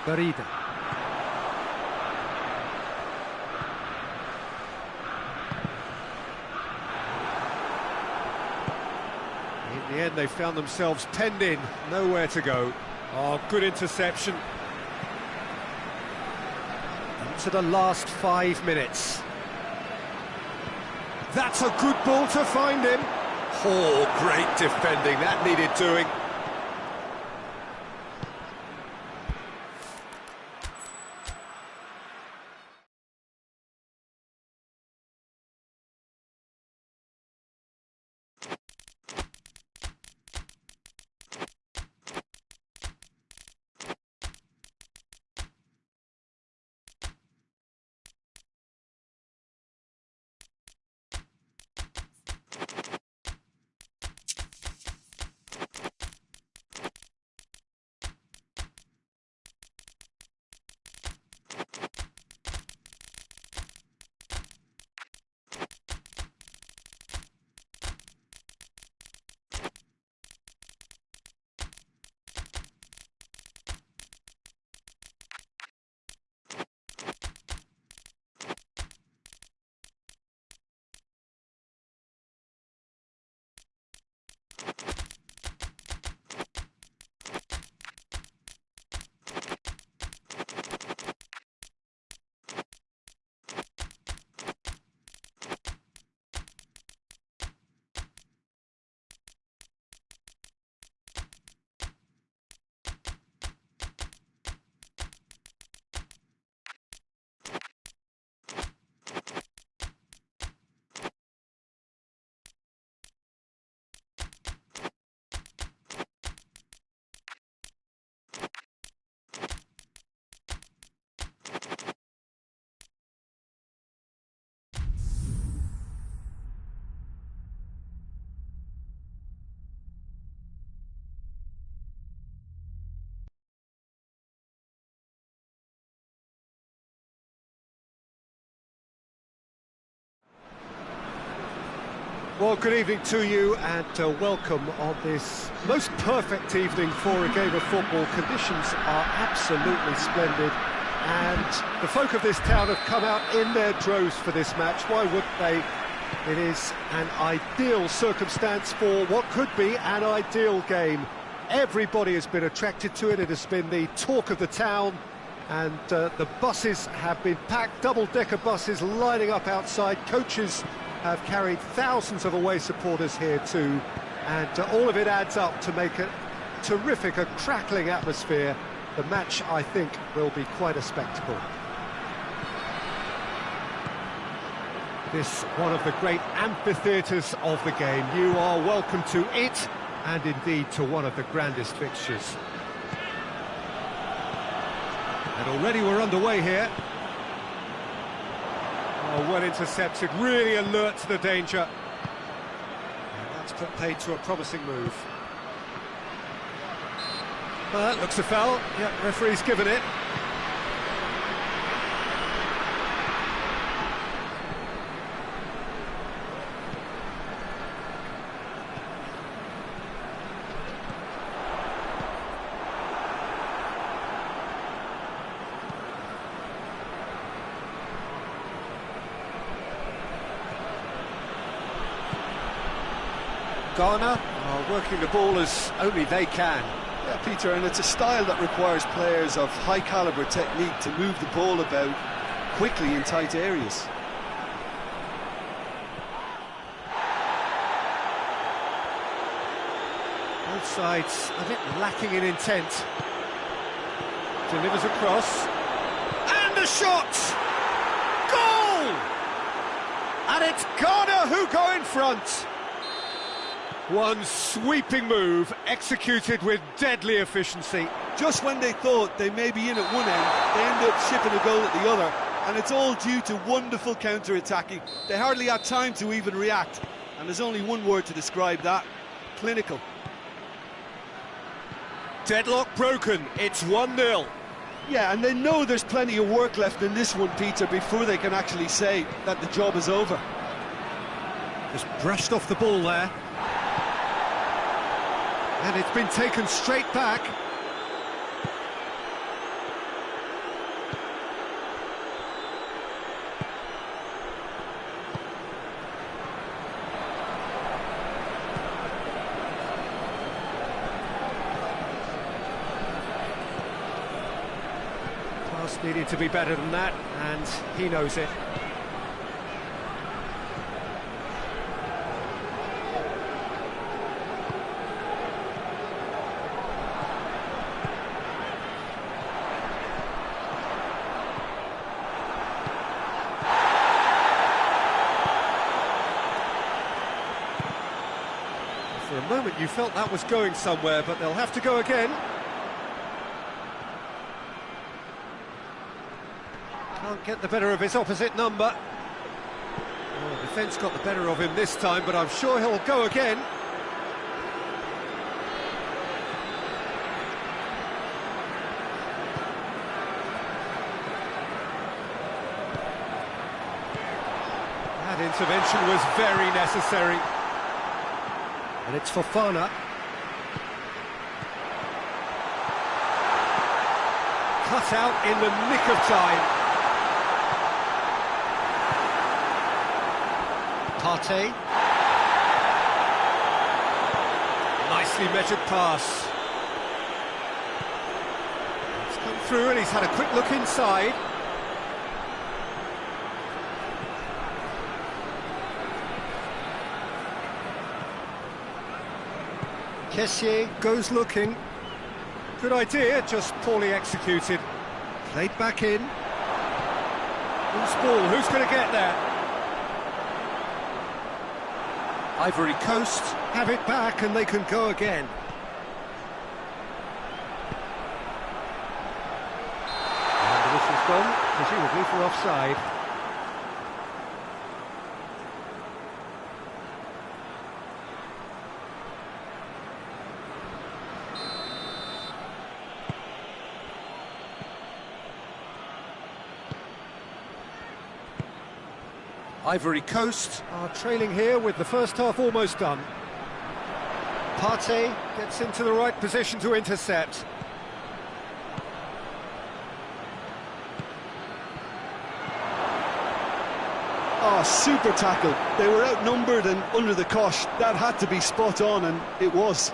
[SPEAKER 1] Barida. In the end, they found themselves penned in, nowhere to go. Oh, good interception. Into the last 5 minutes. That's a good ball to find him. Oh, great defending, that needed doing. Well, good evening to you and welcome on this most perfect evening for a game of football. Conditions are absolutely splendid and the folk of this town have come out in their droves for this match. Why wouldn't they? It is an ideal circumstance for what could be an ideal game. Everybody has been attracted to it. It has been the talk of the town and the buses have been packed, double-decker buses lining up outside. Coaches have carried thousands of away supporters here too, and all of it adds up to make a terrific, a crackling atmosphere. The match, I think, will be quite a spectacle. This one of the great amphitheatres of the game. You are welcome to it, and indeed to one of the grandest fixtures. And already we're underway here. Oh, well intercepted, really alert to the danger. And that's put paid to a promising move. Well, that looks a foul. Yeah, referee's given it. Ghana are working the ball as only they can.
[SPEAKER 3] Yeah, Peter, and it's a style that requires players of high calibre technique to move the ball about quickly in tight areas.
[SPEAKER 1] Both sides a bit lacking in intent. Delivers across. And a shot! Goal! And it's Ghana who go in front. One sweeping move, executed with deadly efficiency.
[SPEAKER 3] Just when they thought they may be in at one end, they end up shipping a goal at the other, and it's all due to wonderful counter-attacking. They hardly had time to even react, and there's only one word to describe that: clinical.
[SPEAKER 1] Deadlock broken, it's 1-0.
[SPEAKER 3] Yeah, and they know there's plenty of work left in this one, Peter, before they can actually say that the job is over.
[SPEAKER 1] Just brushed off the ball there. And it's been taken straight back. Pass needed to be better than that, and he knows it. For a moment you felt that was going somewhere, but they'll have to go again. Can't get the better of his opposite number. Well, the defence got the better of him this time, but I'm sure he'll go again. That intervention was very necessary. And it's Fofana. Cut out in the nick of time. Partey. Nicely measured pass. It's come through and he's had a quick look inside. Kessié goes looking. Good idea, just poorly executed. Played back in. Loose ball, who's going to get there? Ivory Coast have it back and they can go again. And the whistle's gone, presumably for offside. Ivory Coast are trailing here with the first half almost done. Partey gets into the right position to intercept.
[SPEAKER 3] Oh, super tackle. They were outnumbered and under the cosh. That had to be spot on, and it was.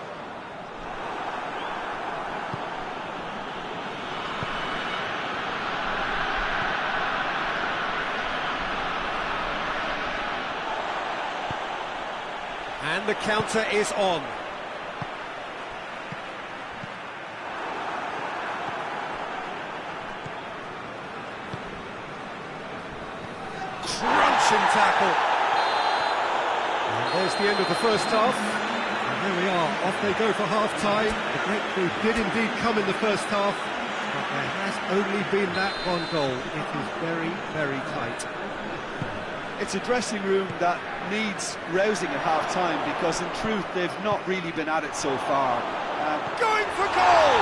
[SPEAKER 1] And the counter is on. Crunching tackle. And there's the end of the first half. And there we are, off they go for half-time. The breakthrough did indeed come in the first half, but there has only been that one goal. It is very, very tight.
[SPEAKER 3] It's a dressing room that needs rousing at half-time, because in truth they've not really been at it so far.
[SPEAKER 1] Going for goal!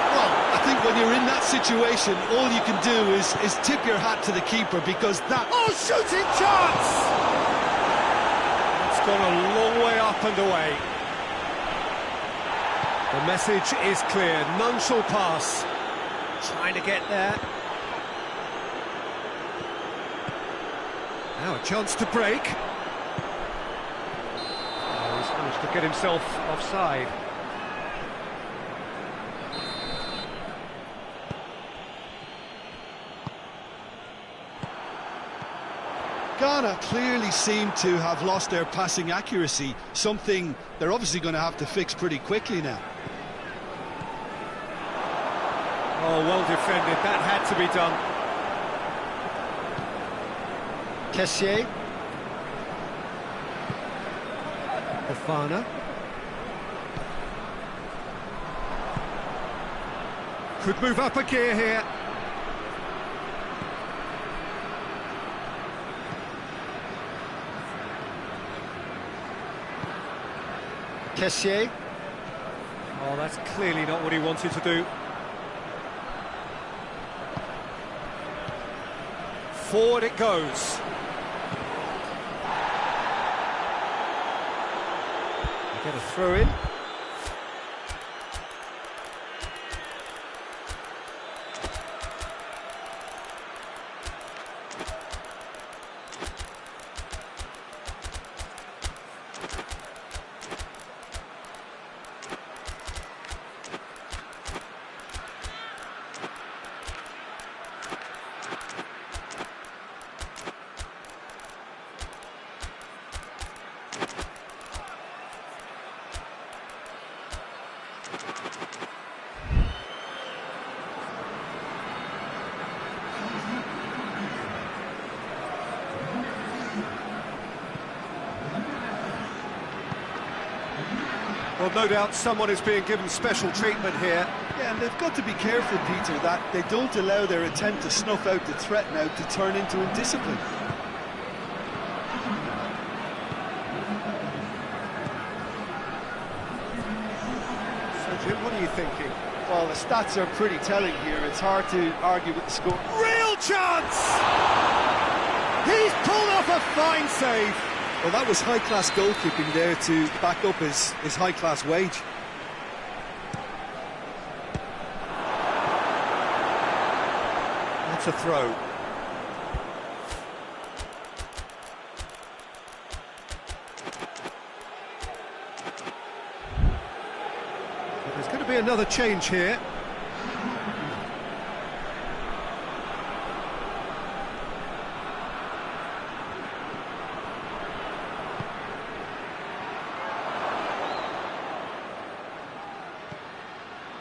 [SPEAKER 2] Well, I think when you're in that situation, all you can do is tip your hat to the keeper, because that...
[SPEAKER 1] Oh, shooting chance! It's gone a long way up and away. The message is clear, none shall pass. Trying to get there. Now a chance to break. Oh, he's managed to get himself offside.
[SPEAKER 2] Ghana clearly seem to have lost their passing accuracy, something they're obviously going to have to fix pretty quickly now.
[SPEAKER 1] Oh, well defended, that had to be done. Kessié. Fofana. Could move up a gear here. Kessié. Oh, that's clearly not what he wanted to do. Forward it goes. Get a throw in. Well, no doubt someone is being given special treatment here.
[SPEAKER 3] Yeah, and they've got to be careful, Peter, that they don't allow their attempt to snuff out the threat now to turn into indiscipline.
[SPEAKER 1] So, Jim, what are you thinking?
[SPEAKER 3] Well, the stats are pretty telling here. It's hard to argue with the score.
[SPEAKER 1] Real chance! He's pulled off a fine save.
[SPEAKER 2] Well, that was high-class goalkeeping there to back up his high-class wage.
[SPEAKER 1] That's a throw. But there's going to be another change here.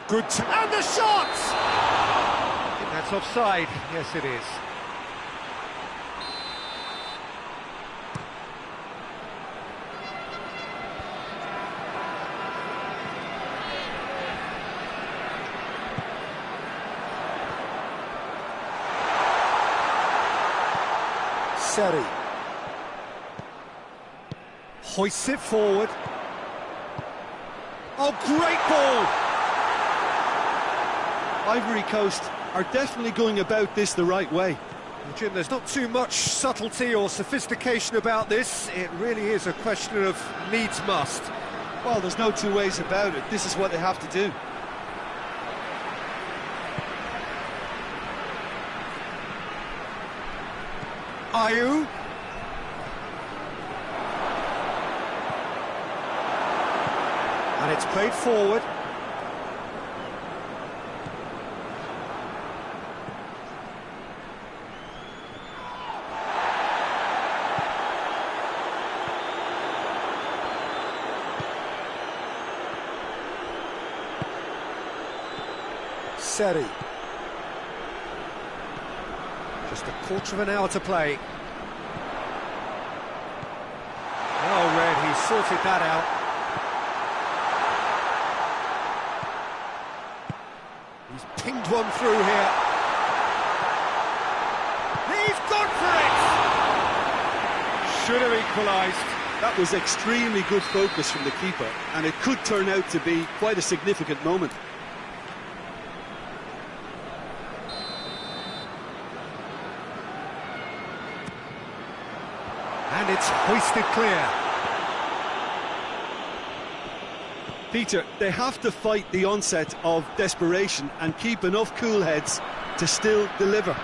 [SPEAKER 1] Good, and the shot! I think that's offside. Yes, it is. Seri hoists it forward. Oh, great ball!
[SPEAKER 3] Ivory Coast are definitely going about this the right way.
[SPEAKER 1] Well, Jim, there's not too much subtlety or sophistication about this. It really is a question of needs must.
[SPEAKER 3] Well, there's no two ways about it. This is what they have to do.
[SPEAKER 1] Ayew. And it's played forward. Seri. Just a quarter of an hour to play. Oh, Red, he sorted that out. He's pinged one through here. He's gone for it! Should have equalised.
[SPEAKER 3] That was extremely good focus from the keeper, and it could turn out to be quite a significant moment.
[SPEAKER 1] And it's hoisted clear.
[SPEAKER 3] Peter, they have to fight the onset of desperation and keep enough cool heads to still deliver.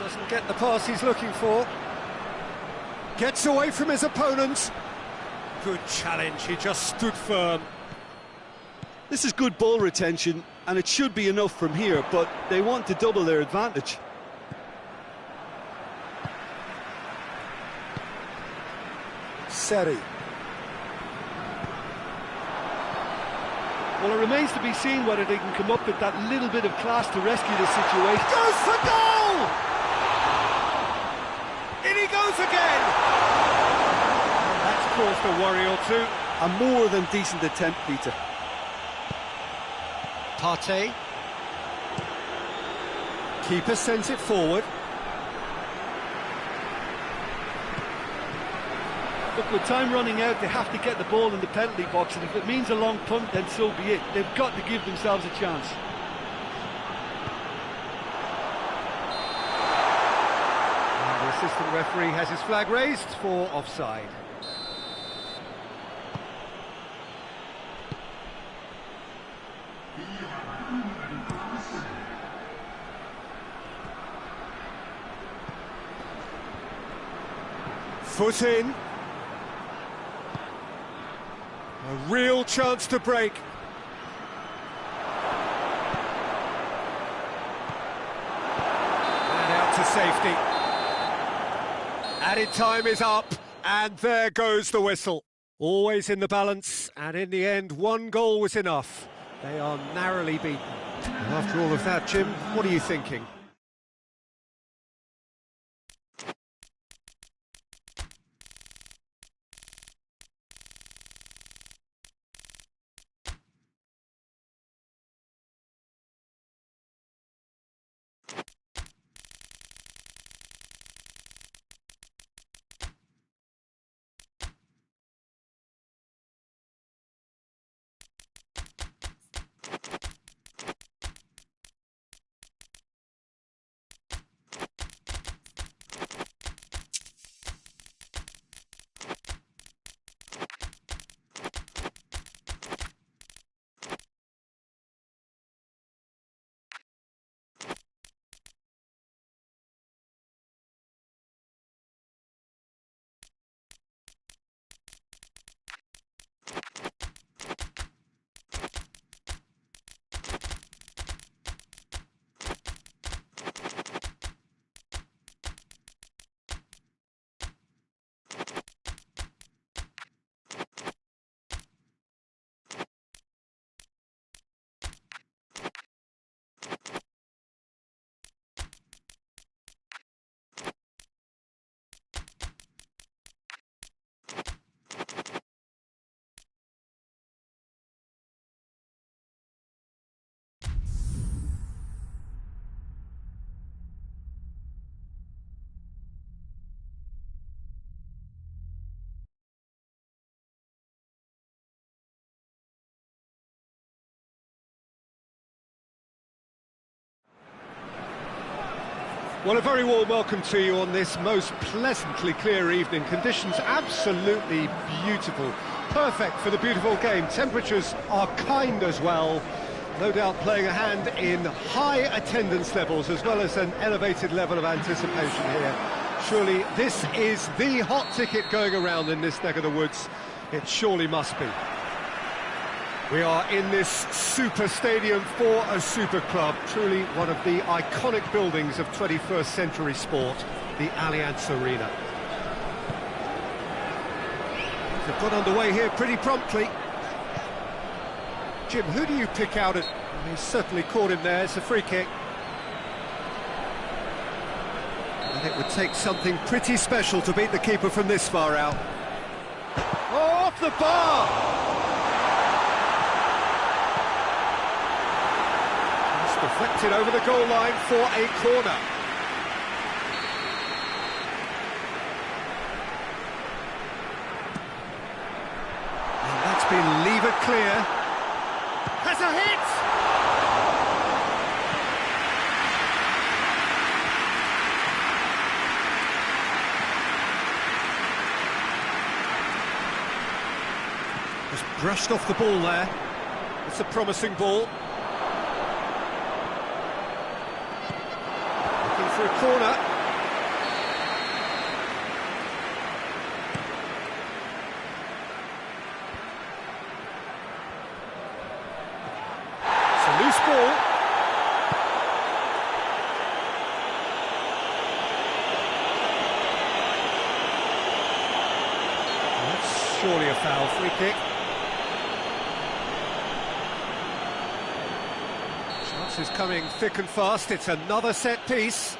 [SPEAKER 1] Doesn't get the pass he's looking for. Gets away from his opponent. Good challenge, he just stood firm.
[SPEAKER 3] This is good ball retention, and it should be enough from here, but they want to double their advantage.
[SPEAKER 1] Seri.
[SPEAKER 3] Well, it remains to be seen whether they can come up with that little bit of class to rescue the situation.
[SPEAKER 1] Goes for goal! In he goes again! That's caused a worry or two.
[SPEAKER 3] A more than decent attempt, Peter.
[SPEAKER 1] Partey. Keeper sends it forward.
[SPEAKER 3] Look, with time running out, they have to get the ball in the penalty box, and if it means a long punt, then so be it. They've got to give themselves a chance.
[SPEAKER 1] assistant referee has his flag raised for offside. Foot in. A real chance to break. And out to safety. Added time is up, and there goes the whistle. Always in the balance, and in the end, one goal was enough. They are narrowly beaten. And after all of that, Jim, what are you thinking? Well, a very warm welcome to you on this most pleasantly clear evening. Conditions absolutely beautiful. Perfect for the beautiful game. Temperatures are kind as well. No doubt playing a hand in high attendance levels as well as an elevated level of anticipation here. Surely this is the hot ticket going around in this neck of the woods. It surely must be. We are in this super stadium for a super club, truly one of the iconic buildings of 21st century sport, the Allianz Arena. They've got underway here pretty promptly. Jim, who do you pick out at... He's certainly caught him there, it's a free kick. And it would take something pretty special to beat the keeper from this far out. Oh, off the bar! Deflected over the goal line for a corner. And that's been levered clear. Has a hit! Just brushed off the ball there. It's a promising ball. For a corner. It's a loose ball. That's surely a foul. Free kick. Chances coming thick and fast. It's another set piece.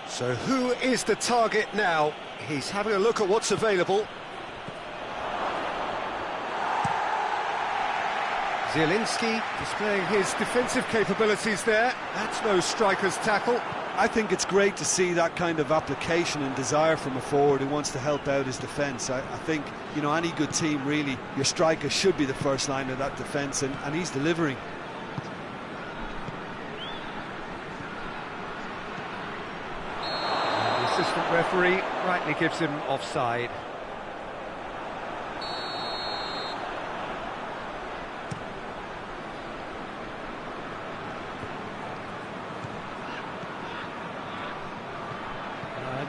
[SPEAKER 1] So who is the target now? He's having a look at what's available. Zielinski displaying his defensive capabilities there. That's no striker's tackle.
[SPEAKER 3] I think it's great to see that kind of application and desire from a forward who wants to help out his defence. I think, you know, any good team, really, your striker should be the first line of that defence, and he's delivering.
[SPEAKER 1] assistant referee rightly gives him offside.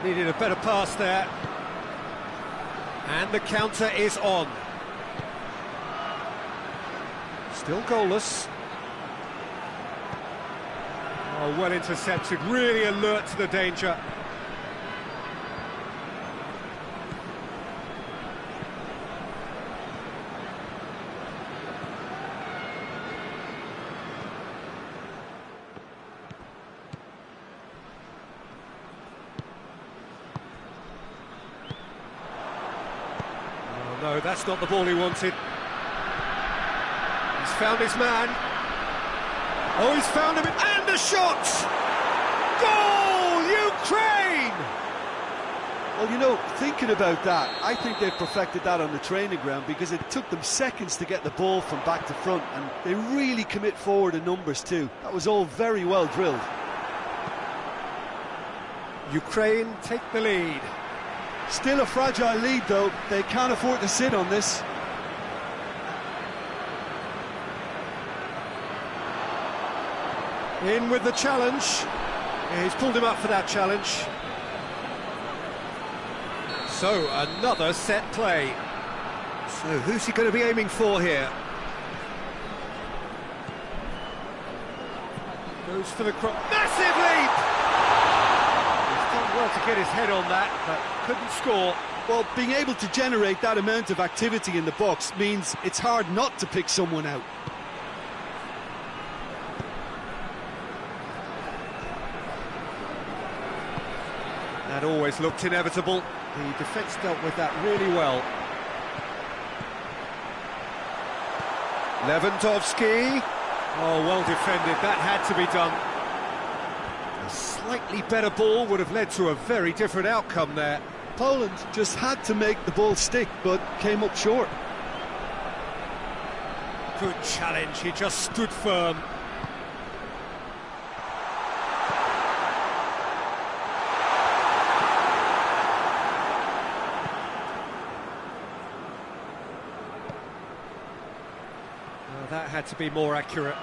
[SPEAKER 1] Needed a better pass there. And the counter is on. Still goalless. Oh, well intercepted, really alert to the danger. Oh, no, that's not the ball he wanted. He's found his man. Oh, he's found him, and the shot! Goal, Ukraine!
[SPEAKER 3] Well, you know, thinking about that, I think they've perfected that on the training ground because it took them seconds to get the ball from back to front, and they really commit forward in numbers too. That was all very well drilled.
[SPEAKER 1] Ukraine take the lead.
[SPEAKER 3] Still a fragile lead though, they can't afford to sit on this.
[SPEAKER 1] In with the challenge. Yeah, he's pulled him up for that challenge. So, another set play. So, who's he going to be aiming for here? Goes for the cross. Massive leap! He's done well to get his head on that, but couldn't score.
[SPEAKER 3] Well, being able to generate that amount of activity in the box means it's hard not to pick someone out.
[SPEAKER 1] That always looked inevitable. The defence dealt with that really well. Lewandowski. Oh, well defended. That had to be done. A slightly better ball would have led to a very different outcome there.
[SPEAKER 3] Poland just had to make the ball stick, but came up short.
[SPEAKER 1] Good challenge. He just stood firm. That had to be more accurate.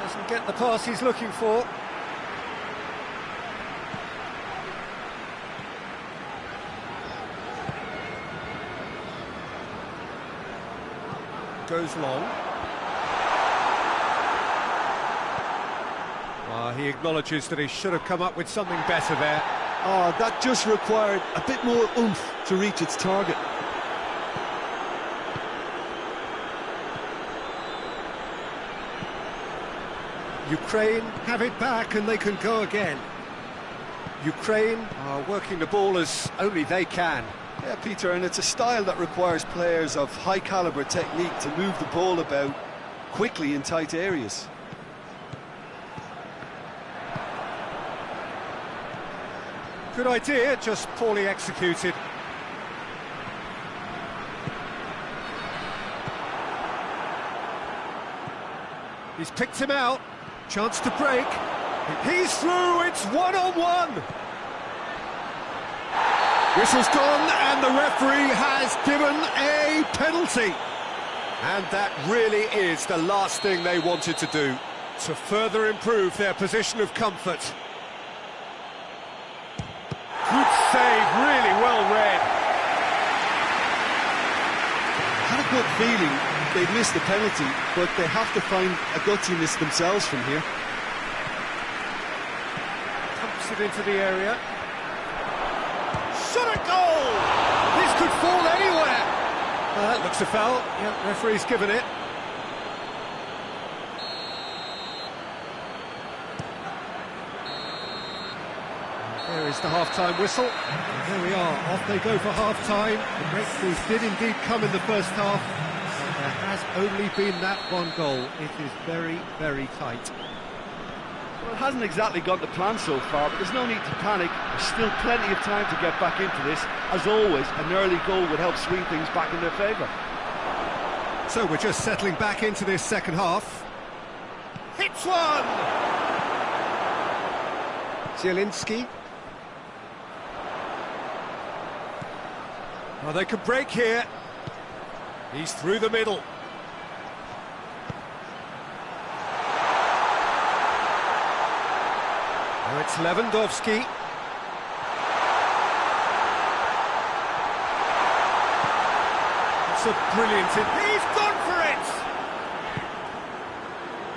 [SPEAKER 1] Doesn't get the pass he's looking for. Goes long. He acknowledges that he should have come up with something better there.
[SPEAKER 3] Oh, that just required a bit more oomph to reach its target.
[SPEAKER 1] Ukraine have it back and they can go again. Ukraine are working the ball as only they can.
[SPEAKER 3] Yeah, Peter, and it's a style that requires players of high calibre technique to move the ball about quickly in tight areas.
[SPEAKER 1] Good idea, just poorly executed. He's picked him out. Chance to break. He's through, it's one-on-one. Whistle's gone, and the referee has given a penalty. And that really is the last thing they wanted to do, to further improve their position of comfort. Good save, really well read.
[SPEAKER 3] I had a good feeling they'd missed the penalty, but they have to find a gutsiness themselves from here.
[SPEAKER 1] Pumps it into the area. Shot a goal! This could fall anywhere! That looks a foul. Yeah, referee's given it. There is the half-time whistle. And there we are, off they go for half-time. The breakthroughs did indeed come in the first half, but there has only been that one goal. It is very, very tight.
[SPEAKER 3] Well, it hasn't exactly gone to plan so far, but there's no need to panic. There's still plenty of time to get back into this. As always, an early goal would help swing things back in their favour.
[SPEAKER 1] So we're just settling back into this second half. Hits one! Zielinski. Oh, they could break here. He's through the middle. Now it's Lewandowski. It's a brilliant hit. He's gone for it!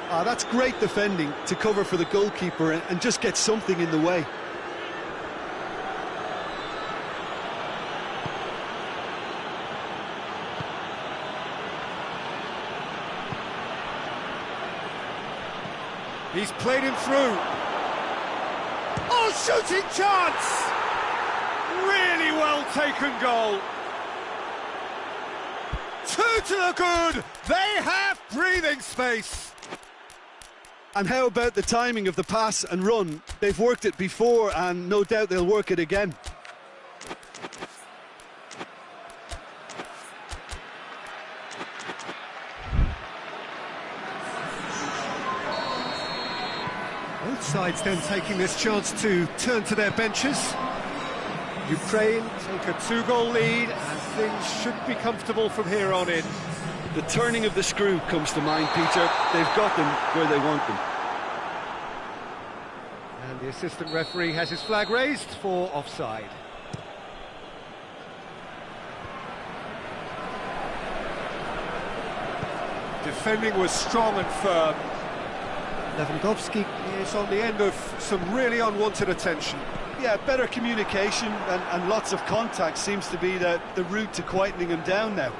[SPEAKER 2] Ah, that's great defending to cover for the goalkeeper and just get something in the way.
[SPEAKER 1] He's played him through. Oh, shooting chance! Really well taken goal. Two to the good. They have breathing space.
[SPEAKER 2] And how about the timing of the pass and run? They've worked it before and no doubt they'll work it again.
[SPEAKER 1] Both sides then taking this chance to turn to their benches. Ukraine take a 2-goal lead and things should be comfortable from here on in.
[SPEAKER 2] The turning of the screw comes to mind, Peter. They've got them where they want them.
[SPEAKER 1] And the assistant referee has his flag raised for offside. Defending was strong and firm. Lewandowski is on the end of some really unwanted attention.
[SPEAKER 2] Yeah, better communication and lots of contact seems to be the route to quietening him down now.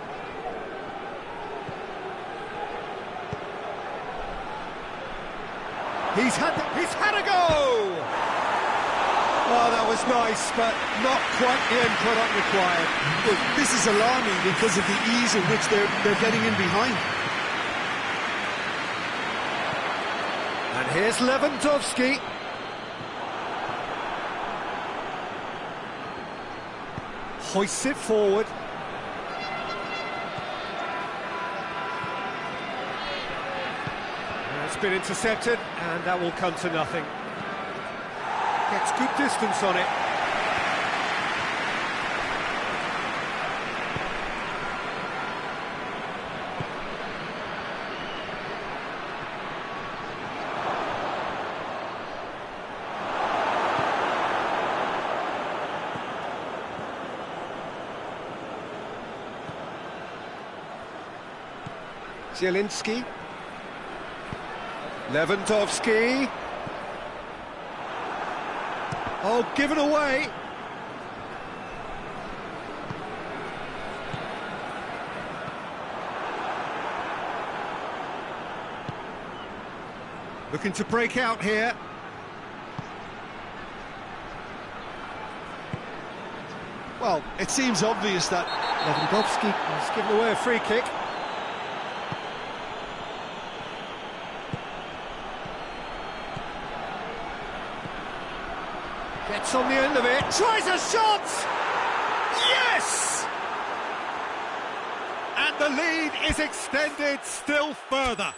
[SPEAKER 1] He's had a go! Oh, that was nice, but not quite the end product required.
[SPEAKER 2] Well, this is alarming because of the ease in which they're getting in behind.
[SPEAKER 1] And here's Lewandowski. Hoists it forward. It's been intercepted, and that will come to nothing. Gets good distance on it. Zielinski. Lewandowski. Oh, given away. Looking to break out here.
[SPEAKER 2] Well, it seems obvious that
[SPEAKER 1] Lewandowski has given away a free kick. Gets on the end of it, tries a shot! Yes! And the lead is extended still further.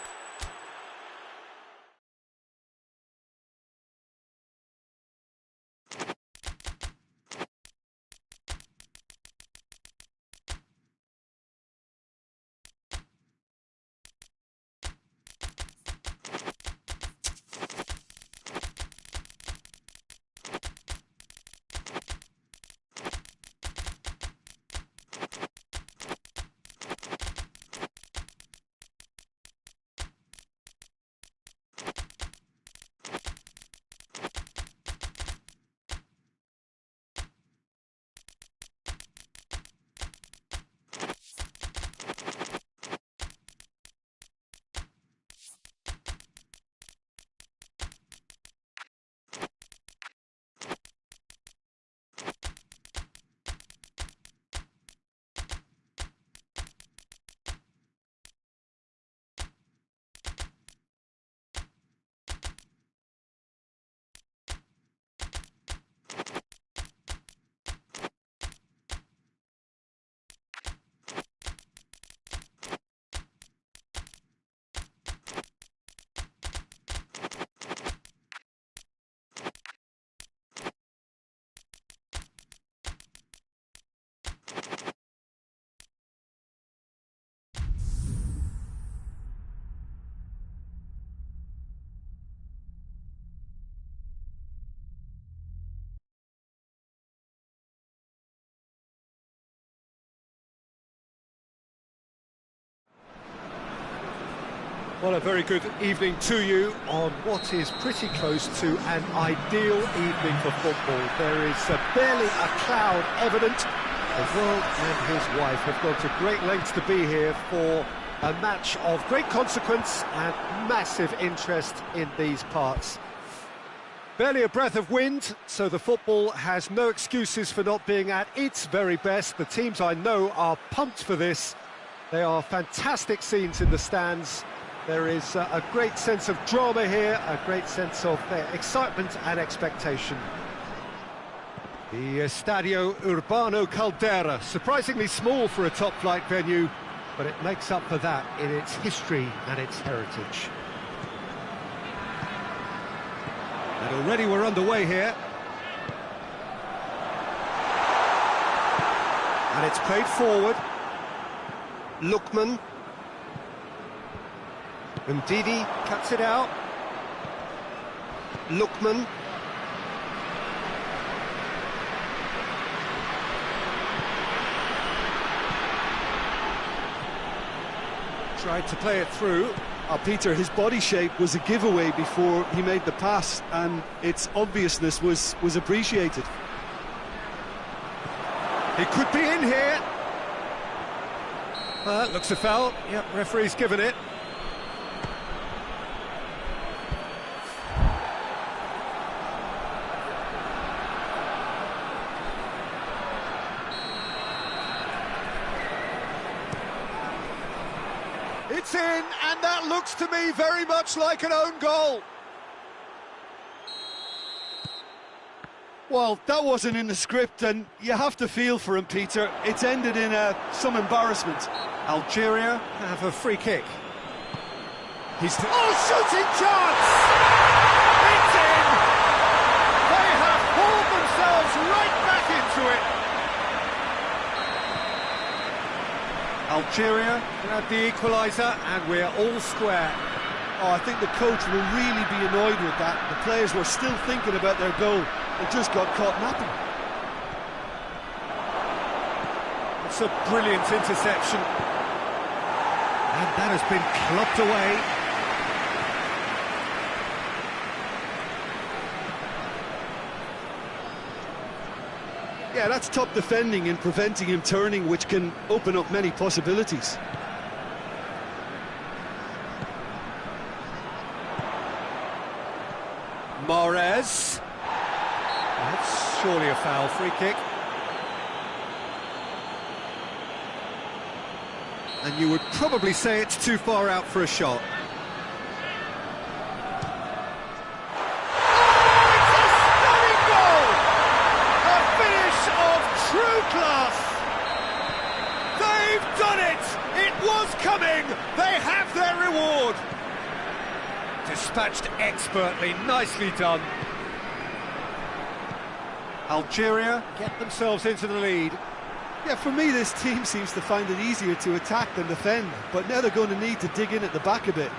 [SPEAKER 1] Well, a very good evening to you on what is pretty close to an ideal evening for football. There is barely a cloud evident. The world and his wife have gone to great lengths to be here for a match of great consequence and massive interest in these parts. Barely a breath of wind, so the football has no excuses for not being at its very best. The teams I know are pumped for this. They are fantastic scenes in the stands. There is a great sense of drama here, a great sense of excitement and expectation. The Estadio Urbano Caldera, surprisingly small for a top-flight venue, but it makes up for that in its history and its heritage. And already we're underway here. And it's played forward. Lookman. Ndidi cuts it out. Lookman. Tried to play it through.
[SPEAKER 3] Peter, his body shape was a giveaway before he made the pass, and its obviousness was appreciated.
[SPEAKER 1] He could be in here. Looks a foul. Yep, referee's given it. It's in, and that looks to me very much like an own goal.
[SPEAKER 3] Well, that wasn't in the script, and you have to feel for him, Peter. It's ended in some embarrassment.
[SPEAKER 1] Algeria have a free kick. Shooting chance! It's in! They have hauled themselves right back into it. Algeria grab the equaliser, and we're all square.
[SPEAKER 3] Oh, I think the coach will really be annoyed with that. The players were still thinking about their goal. It just got caught napping.
[SPEAKER 1] It's a brilliant interception. And that has been clubbed away.
[SPEAKER 3] Yeah, that's top defending and preventing him turning, which can open up many possibilities.
[SPEAKER 1] Mahrez. That's surely a foul. Free kick. And you would probably say it's too far out for a shot.
[SPEAKER 3] Class!
[SPEAKER 1] They've done it! It was coming! They have their reward! Dispatched expertly, nicely done. Algeria get themselves into the lead.
[SPEAKER 3] Yeah, for me this team seems to find it easier to attack than defend, but now they're going to need to dig in at the back a bit.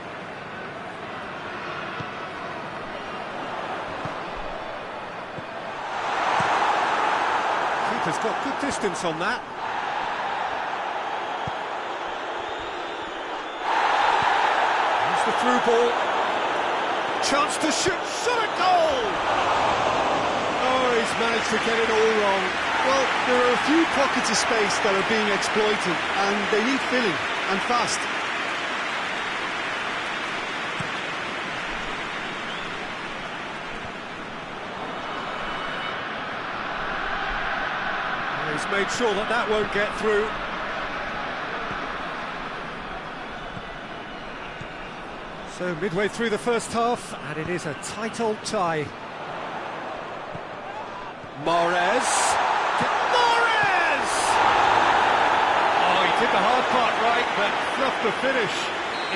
[SPEAKER 1] Has got good distance on that. Here's the through ball. Chance to shoot. Shot a goal! Oh, he's managed to get it all wrong.
[SPEAKER 3] Well, there are a few pockets of space that are being exploited, and they need filling, and fast.
[SPEAKER 1] He's made sure that that won't get through. So midway through the first half, and it is a tight old tie. Mahrez! Mahrez! Oh, he did the hard part right, but fluffed the finish.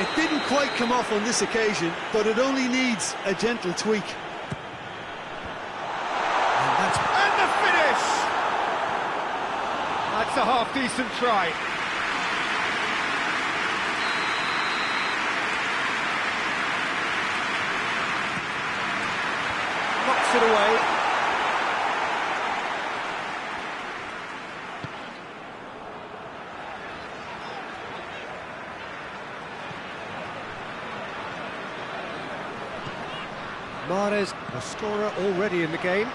[SPEAKER 3] It didn't quite come off on this occasion, but it only needs a gentle tweak.
[SPEAKER 1] And the finish! That's a half-decent try. Knocks it away. Mahrez, a scorer already in the game.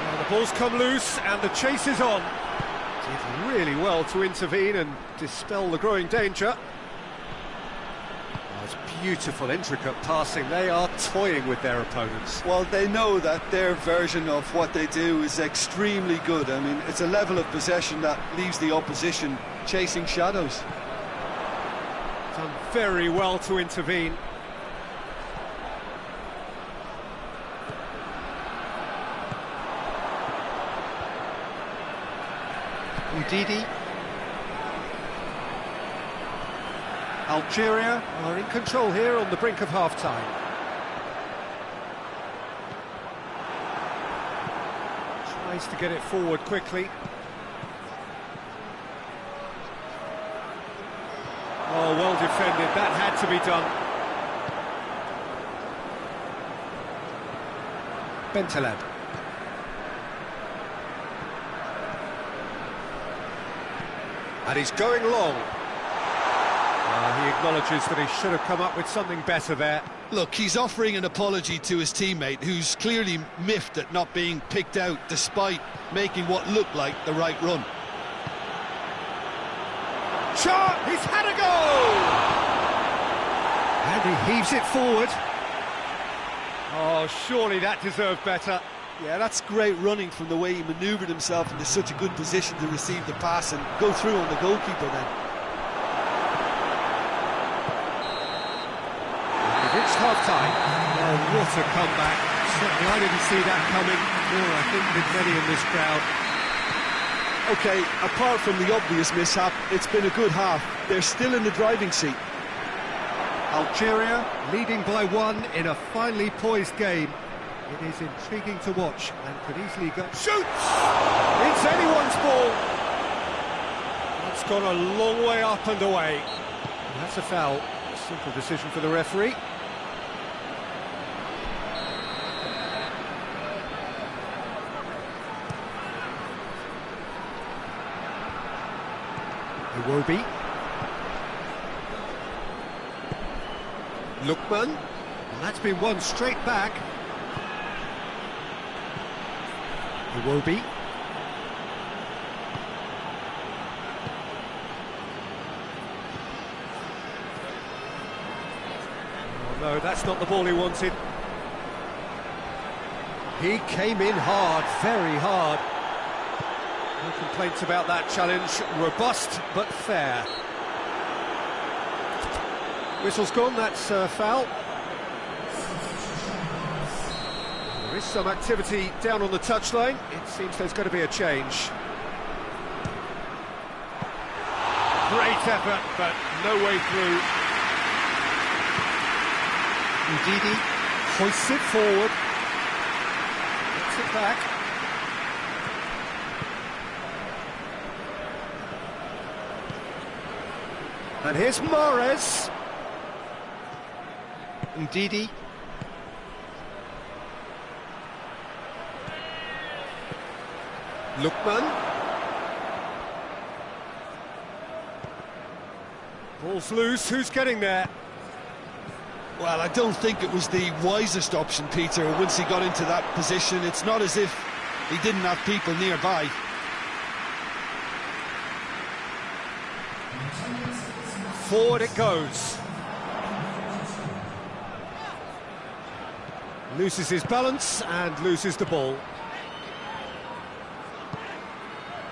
[SPEAKER 1] Well, the ball's come loose and the chase is on. Did really well to intervene and dispel the growing danger. Oh, it's beautiful, intricate passing. They are toying with their opponents.
[SPEAKER 3] Well, they know that their version of what they do is extremely good. I mean, it's a level of possession that leaves the opposition chasing shadows.
[SPEAKER 1] Done very well to intervene. Ndidi. Algeria are in control here on the brink of half-time. Tries to get it forward quickly. Oh, well defended, that had to be done. Bentaleb. And he's going long. He acknowledges that he should have come up with something better there.
[SPEAKER 2] Look, he's offering an apology to his teammate, who's clearly miffed at not being picked out despite making what looked like the right run.
[SPEAKER 1] Shot! He's had a goal! And he heaves it forward. Oh, surely that deserved better.
[SPEAKER 3] Yeah, that's great running from the way he manoeuvred himself into such a good position to receive the pass and go through on the goalkeeper then.
[SPEAKER 1] We've reached half-time. Oh, what a comeback. Certainly I didn't see that coming, nor I think did many in this crowd.
[SPEAKER 3] OK, apart from the obvious mishap, it's been a good half. They're still in the driving seat.
[SPEAKER 1] Algeria leading by 1 in a finely poised game. It is intriguing to watch and could easily go... Shoots! It's anyone's ball! It's gone a long way up and away. And that's a foul. A simple decision for the referee. Iwobi. Lookman. And that's been won straight back. Iwobi. Oh no, that's not the ball he wanted. He came in hard, very hard. No complaints about that challenge. Robust but fair. Whistle's gone, that's foul. There is some activity down on the touchline. It seems there's going to be a change. Great effort, but no way through. Ndidi hoists it forward. Gets it back. And here's Mahrez. Ndidi. Lookman. Ball's loose, who's getting there?
[SPEAKER 2] Well, I don't think it was the wisest option, Peter, once he got into that position. It's not as if he didn't have people nearby.
[SPEAKER 1] Forward it goes. Loses his balance and loses the ball.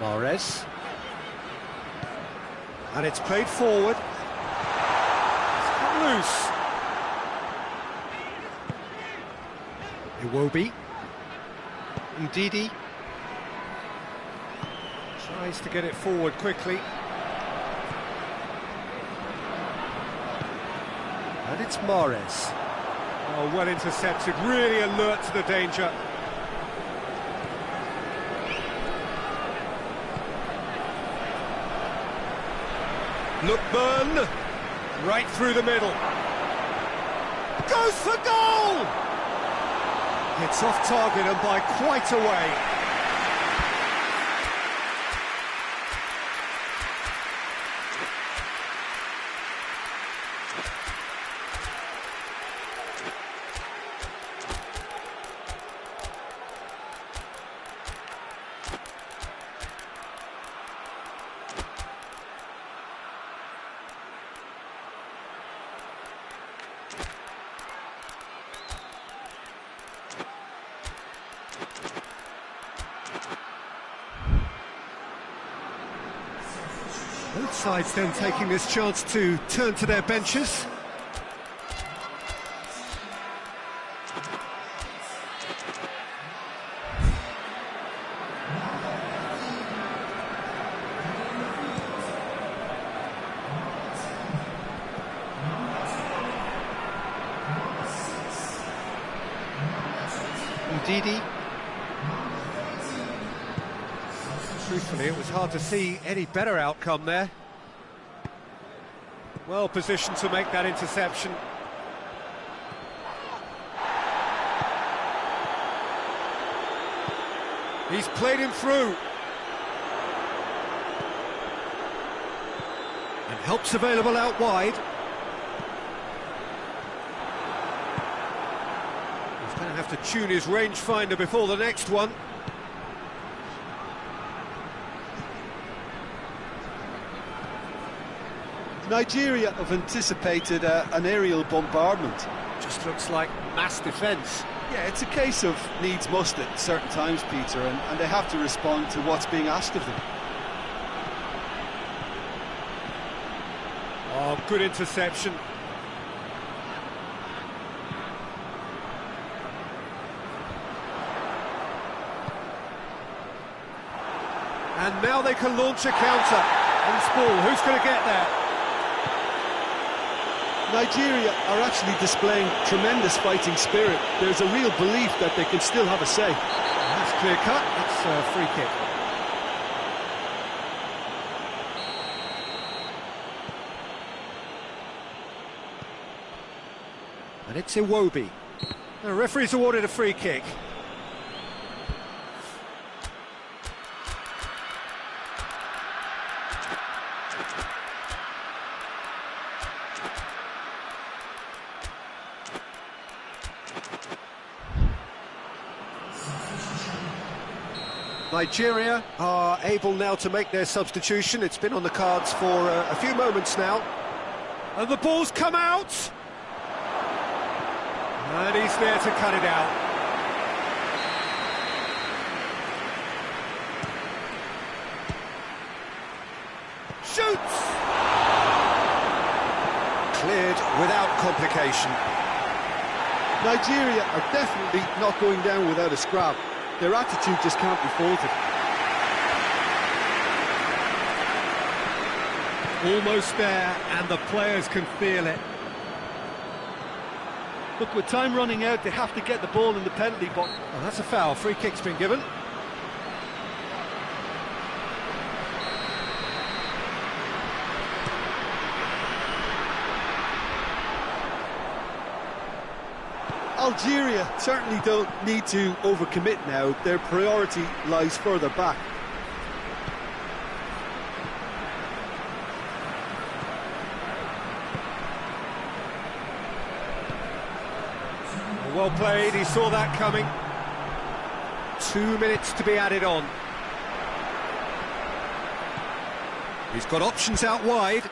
[SPEAKER 1] Mahrez. And it's played forward. It's come loose. Iwobi. Ndidi. Tries to get it forward quickly. And it's Mahrez. Oh, well intercepted, really alert to the danger. Lookman, right through the middle. Goes for goal! It's off target and by quite a way. Both sides then taking this chance to turn to their benches. Didi. Truthfully, it was hard to see any better outcome there. Well positioned to make that interception. He's played him through. And help's available out wide. He's going to have to tune his rangefinder before the next one.
[SPEAKER 3] Nigeria have anticipated an aerial bombardment.
[SPEAKER 1] Just looks like mass defence.
[SPEAKER 3] Yeah, it's a case of needs must at certain times, Peter, and they have to respond to what's being asked of them.
[SPEAKER 1] Oh, good interception. And now they can launch a counter. Loose ball, who's going to get there?
[SPEAKER 3] Nigeria are actually displaying tremendous fighting spirit. There's a real belief that they can still have a say.
[SPEAKER 1] That's clear cut, it's a free kick. And it's Iwobi. The referee's awarded a free kick. Nigeria are able now to make their substitution. It's been on the cards for a few moments now. And the ball's come out! And he's there to cut it out. Shoots! Cleared without complication.
[SPEAKER 3] Nigeria are definitely not going down without a scrap. Their attitude just can't be faulted.
[SPEAKER 1] Almost there, and the players can feel it.
[SPEAKER 3] Look, with time running out, they have to get the ball in the penalty box.
[SPEAKER 1] Oh, that's a foul. Free kick's been given.
[SPEAKER 3] Algeria certainly don't need to overcommit now. Their priority lies further back.
[SPEAKER 1] Well played, he saw that coming. 2 minutes to be added on. He's got options out wide.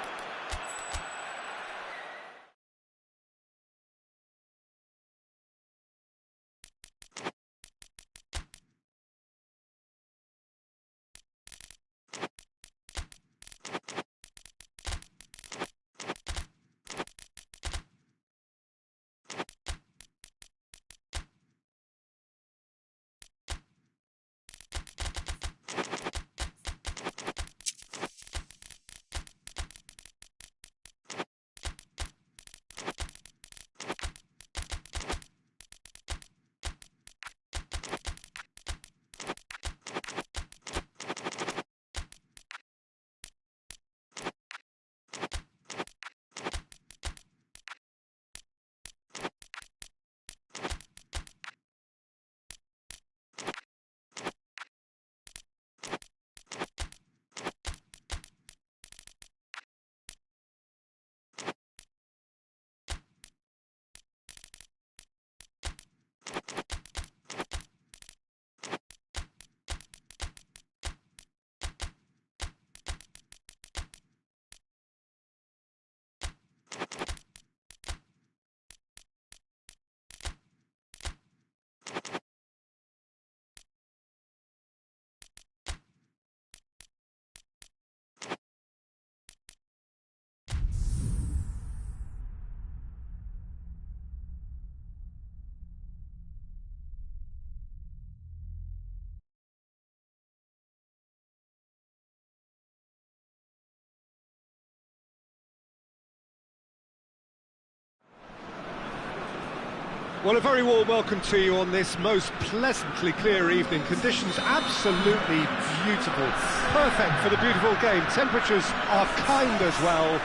[SPEAKER 1] Well, a very warm welcome to you on this most pleasantly clear evening. Conditions absolutely beautiful. Perfect for the beautiful game. Temperatures are kind as well.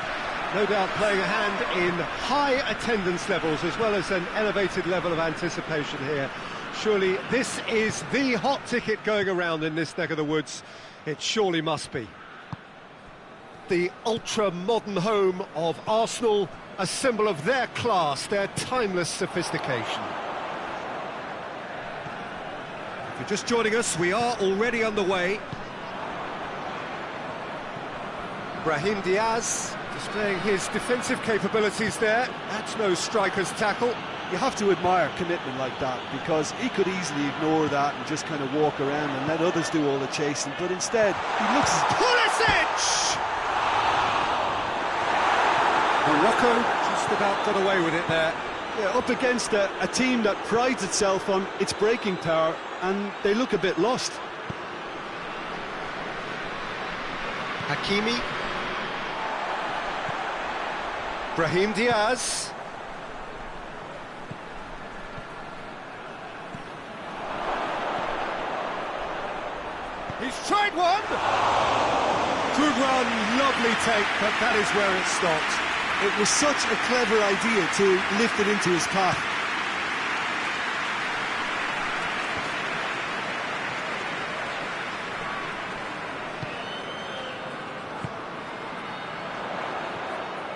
[SPEAKER 1] No doubt playing a hand in high attendance levels as well as an elevated level of anticipation here. Surely this is the hot ticket going around in this neck of the woods. It surely must be. The ultra-modern home of Arsenal, a symbol of their class, their timeless sophistication. If you're just joining us, we are already underway. Brahim Diaz displaying his defensive capabilities there. That's no striker's tackle.
[SPEAKER 3] You have to admire commitment like that, because he could easily ignore that and just kind of walk around and let others do all the chasing, but instead he looks...
[SPEAKER 1] Pulisic! Morocco just about got away with it there.
[SPEAKER 3] Yeah, up against a team that prides itself on its breaking power, and they look a bit lost.
[SPEAKER 1] Hakimi. Brahim Diaz. He's tried one! Good run, lovely take, but that is where it stopped.
[SPEAKER 3] It was such a clever idea to lift it into his path.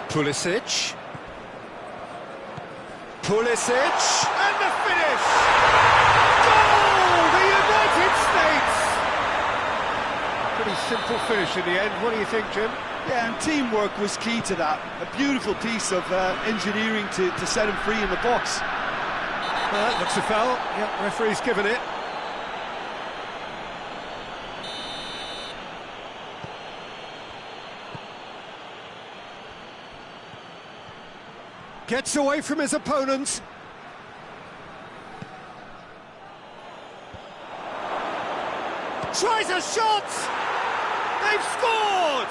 [SPEAKER 1] Pulisic. Pulisic, and the finish! Goal! The United States! Pretty simple finish in the end. What do you think, Jim?
[SPEAKER 3] Yeah, and teamwork was key to that. A beautiful piece of engineering to set him free in the box.
[SPEAKER 1] That looks a foul. Yep, referee's given it. Gets away from his opponent. Tries a shot! They've scored!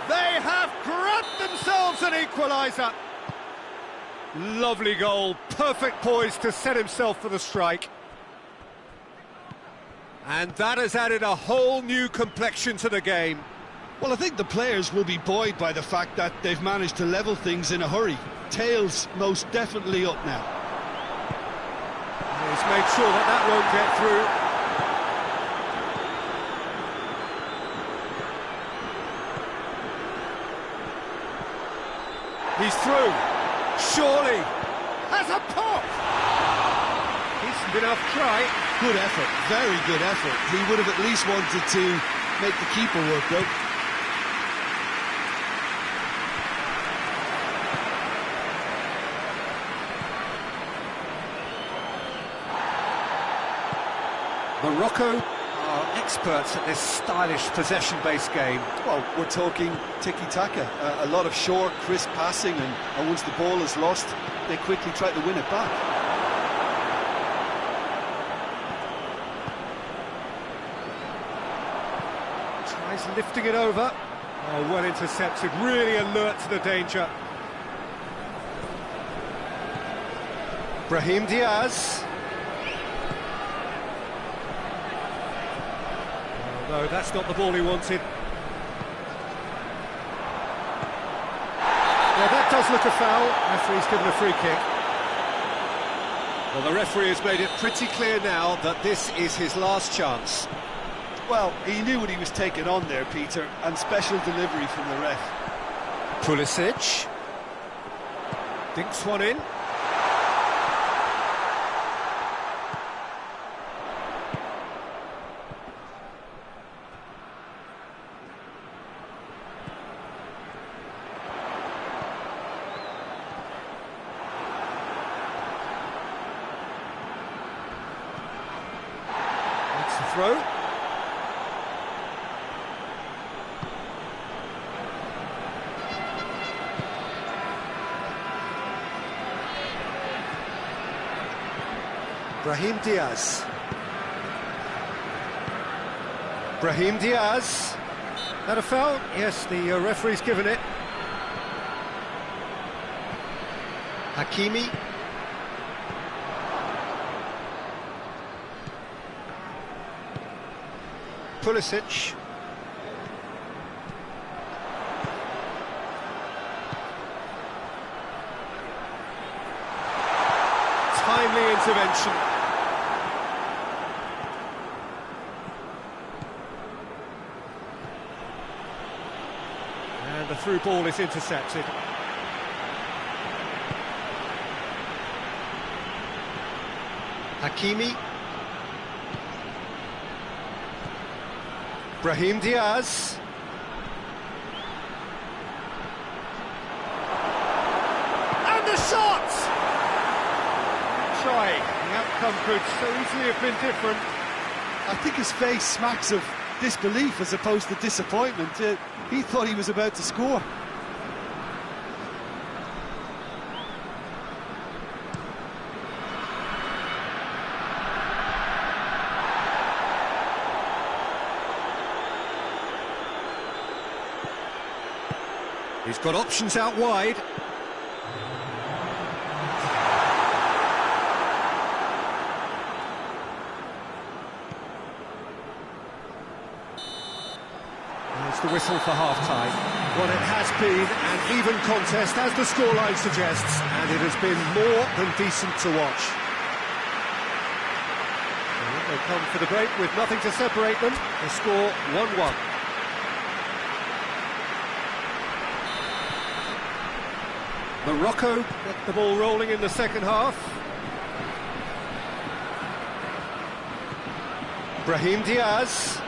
[SPEAKER 1] They have grabbed themselves an equaliser. Lovely goal, perfect poise to set himself for the strike. And that has added a whole new complexion to the game.
[SPEAKER 2] Well, I think the players will be buoyed by the fact that they've managed to level things in a hurry. Tails most definitely up now.
[SPEAKER 1] He's made sure that that won't get through. He's through. Surely. Has a pop. Decent enough try.
[SPEAKER 2] Good effort, very good effort. He would have at least wanted to make the keeper work, though.
[SPEAKER 1] Morocco are experts at this stylish possession-based game.
[SPEAKER 3] Well, we're talking tiki-taka. A lot of short, crisp passing, and once the ball is lost, they quickly try to win it back.
[SPEAKER 1] Tries lifting it over. Oh, well intercepted, really alert to the danger. Brahim Diaz. No, that's not the ball he wanted. Yeah, that does look a foul. Referee's given a free kick. Well, the referee has made it pretty clear now that this is his last chance.
[SPEAKER 3] Well, he knew what he was taking on there, Peter, and special delivery from the ref.
[SPEAKER 1] Pulisic. Dinks one in. Throw. Brahim Diaz. Brahim Diaz. That a foul? Yes, the referee's given it. Hakimi. Pulisic. Timely intervention. And the through ball is intercepted. Hakimi. Brahim Diaz. And the shot! Try. The outcome could so easily have been different.
[SPEAKER 3] I think his face smacks of disbelief as opposed to disappointment. He thought he was about to score.
[SPEAKER 1] He's got options out wide. There's the whistle for half-time. Well, it has been an even contest, as the scoreline suggests, and it has been more than decent to watch. And they come for the break with nothing to separate them. The score 1-1. Morocco get the ball rolling in the second half. Brahim Diaz.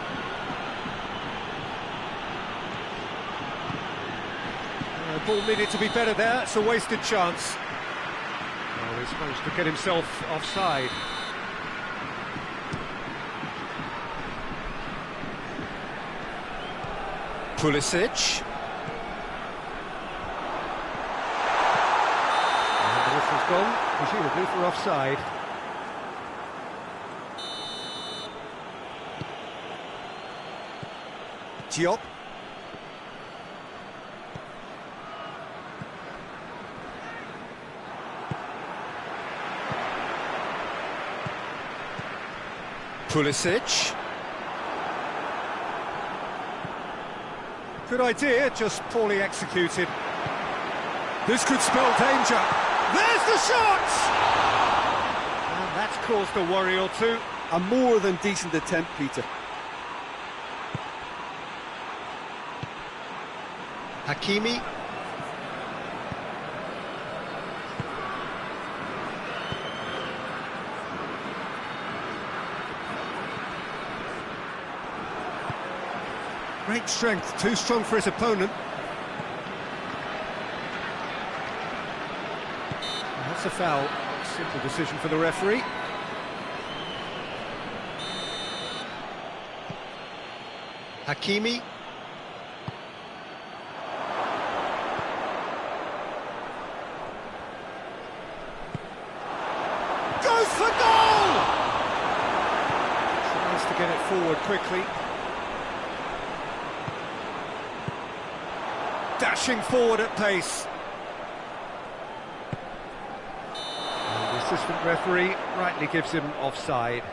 [SPEAKER 1] Ball needed to be better there, it's a wasted chance. Oh, he's managed to get himself offside. Pulisic. Whistle's gone, presumably for offside. Diop. Pulisic. Good idea, just poorly executed. This could spell danger. There's the shot! And that's caused a worry or two.
[SPEAKER 3] A more than decent attempt, Peter.
[SPEAKER 1] Hakimi. Great strength, too strong for his opponent. That's a foul. Simple decision for the referee. Hakimi. Goes for goal! Tries to get it forward quickly. Dashing forward at pace. And the assistant referee rightly gives him offside.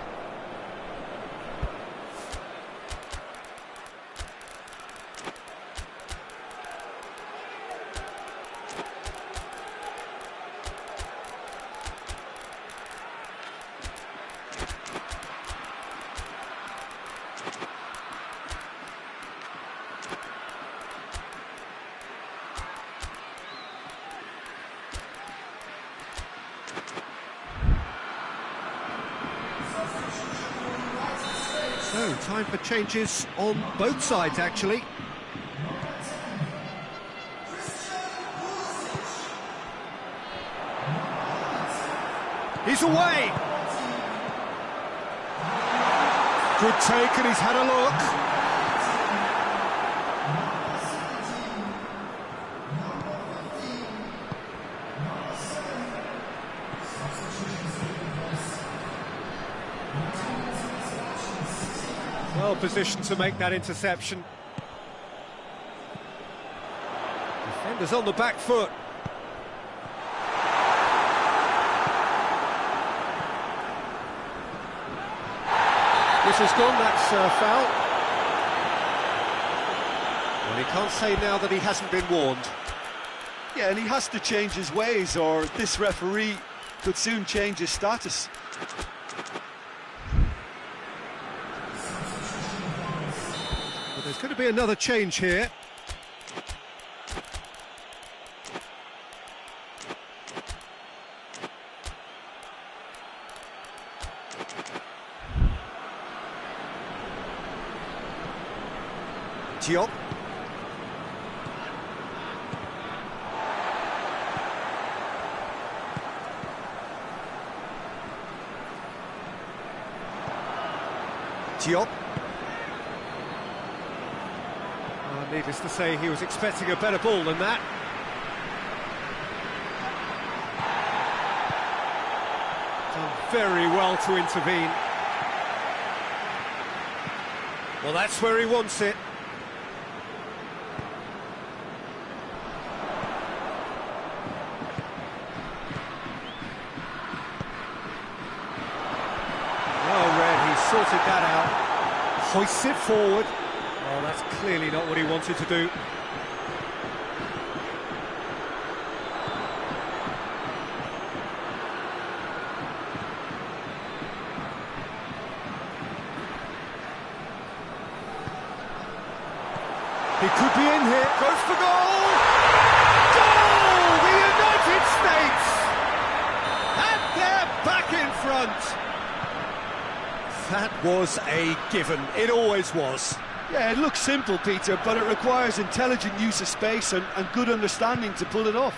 [SPEAKER 1] So, time for changes on both sides, actually. He's away! Good take, and he's had a look. Well positioned to make that interception. Defenders on the back foot. This has gone, that's foul. Well, he can't say now that he hasn't been warned.
[SPEAKER 3] Yeah, and he has to change his ways, or this referee could soon change his status.
[SPEAKER 1] But there's going to be another change here. Diop. Diop. Needless to say, he was expecting a better ball than that. Done very well to intervene. Well, that's where he wants it. Well read, he sorted that out. Hoists it forward. Well, that's clearly not what he wanted to do. He could be in here. Goes for goal! Goal! The United States! And they're back in front. That was a given. It always was.
[SPEAKER 3] Yeah, it looks simple, Peter, but it requires intelligent use of space and good understanding to pull it off.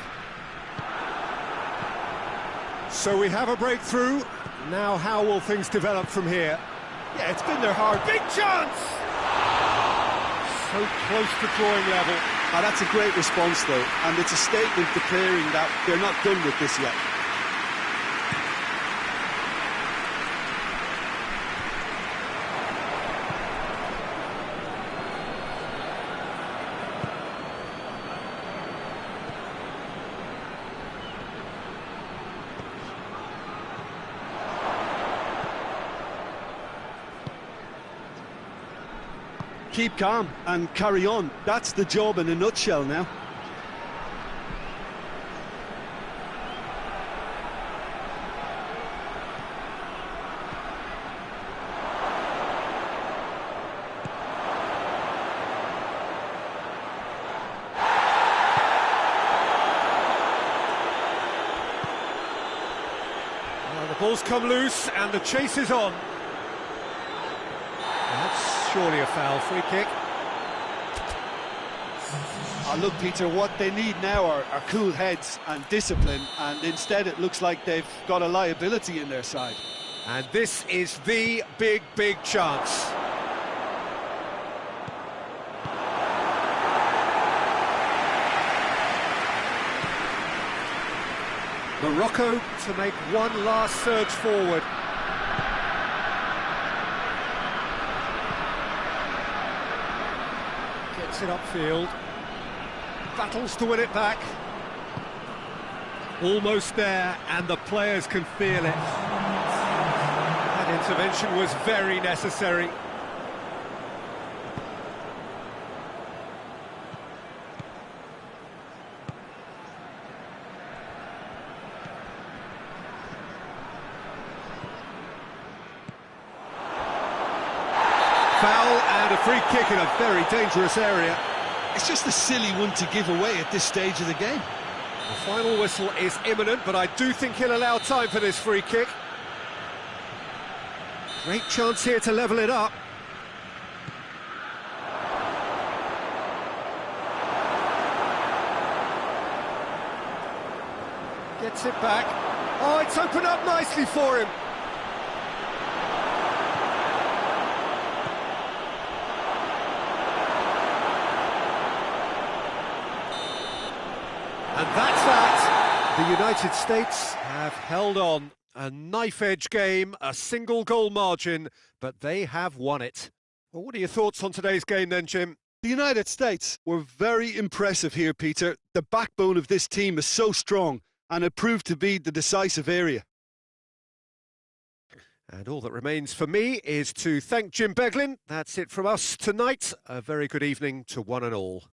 [SPEAKER 1] So we have a breakthrough. Now how will things develop from here?
[SPEAKER 3] Yeah, it's been their hard...
[SPEAKER 1] Big chance! So close to drawing level.
[SPEAKER 3] That's a great response, though, and it's a statement declaring that they're not done with this yet. Keep calm and carry on. That's the job in a nutshell now.
[SPEAKER 1] Well, the ball's come loose and the chase is on. That's surely a foul. Free kick.
[SPEAKER 3] Look, Peter, what they need now are cool heads and discipline, and instead it looks like they've got a liability in their side.
[SPEAKER 1] And this is the big chance. Morocco to make one last surge forward. Gets it upfield. Battles to win it back. Almost there, and the players can feel it. That intervention was very necessary. Foul and a free kick in a very dangerous area.
[SPEAKER 2] It's just a silly one to give away at this stage of the game.
[SPEAKER 1] The final whistle is imminent, but I do think he'll allow time for this free kick. Great chance here to level it up. Gets it back. Oh, it's opened up nicely for him. And that's that. The United States have held on. A knife-edge game, a single goal margin, but they have won it. Well, what are your thoughts on today's game then, Jim?
[SPEAKER 3] The United States were very impressive here, Peter. The backbone of this team is so strong, and it proved to be the decisive area.
[SPEAKER 1] And all that remains for me is to thank Jim Beglin. That's it from us tonight. A very good evening to one and all.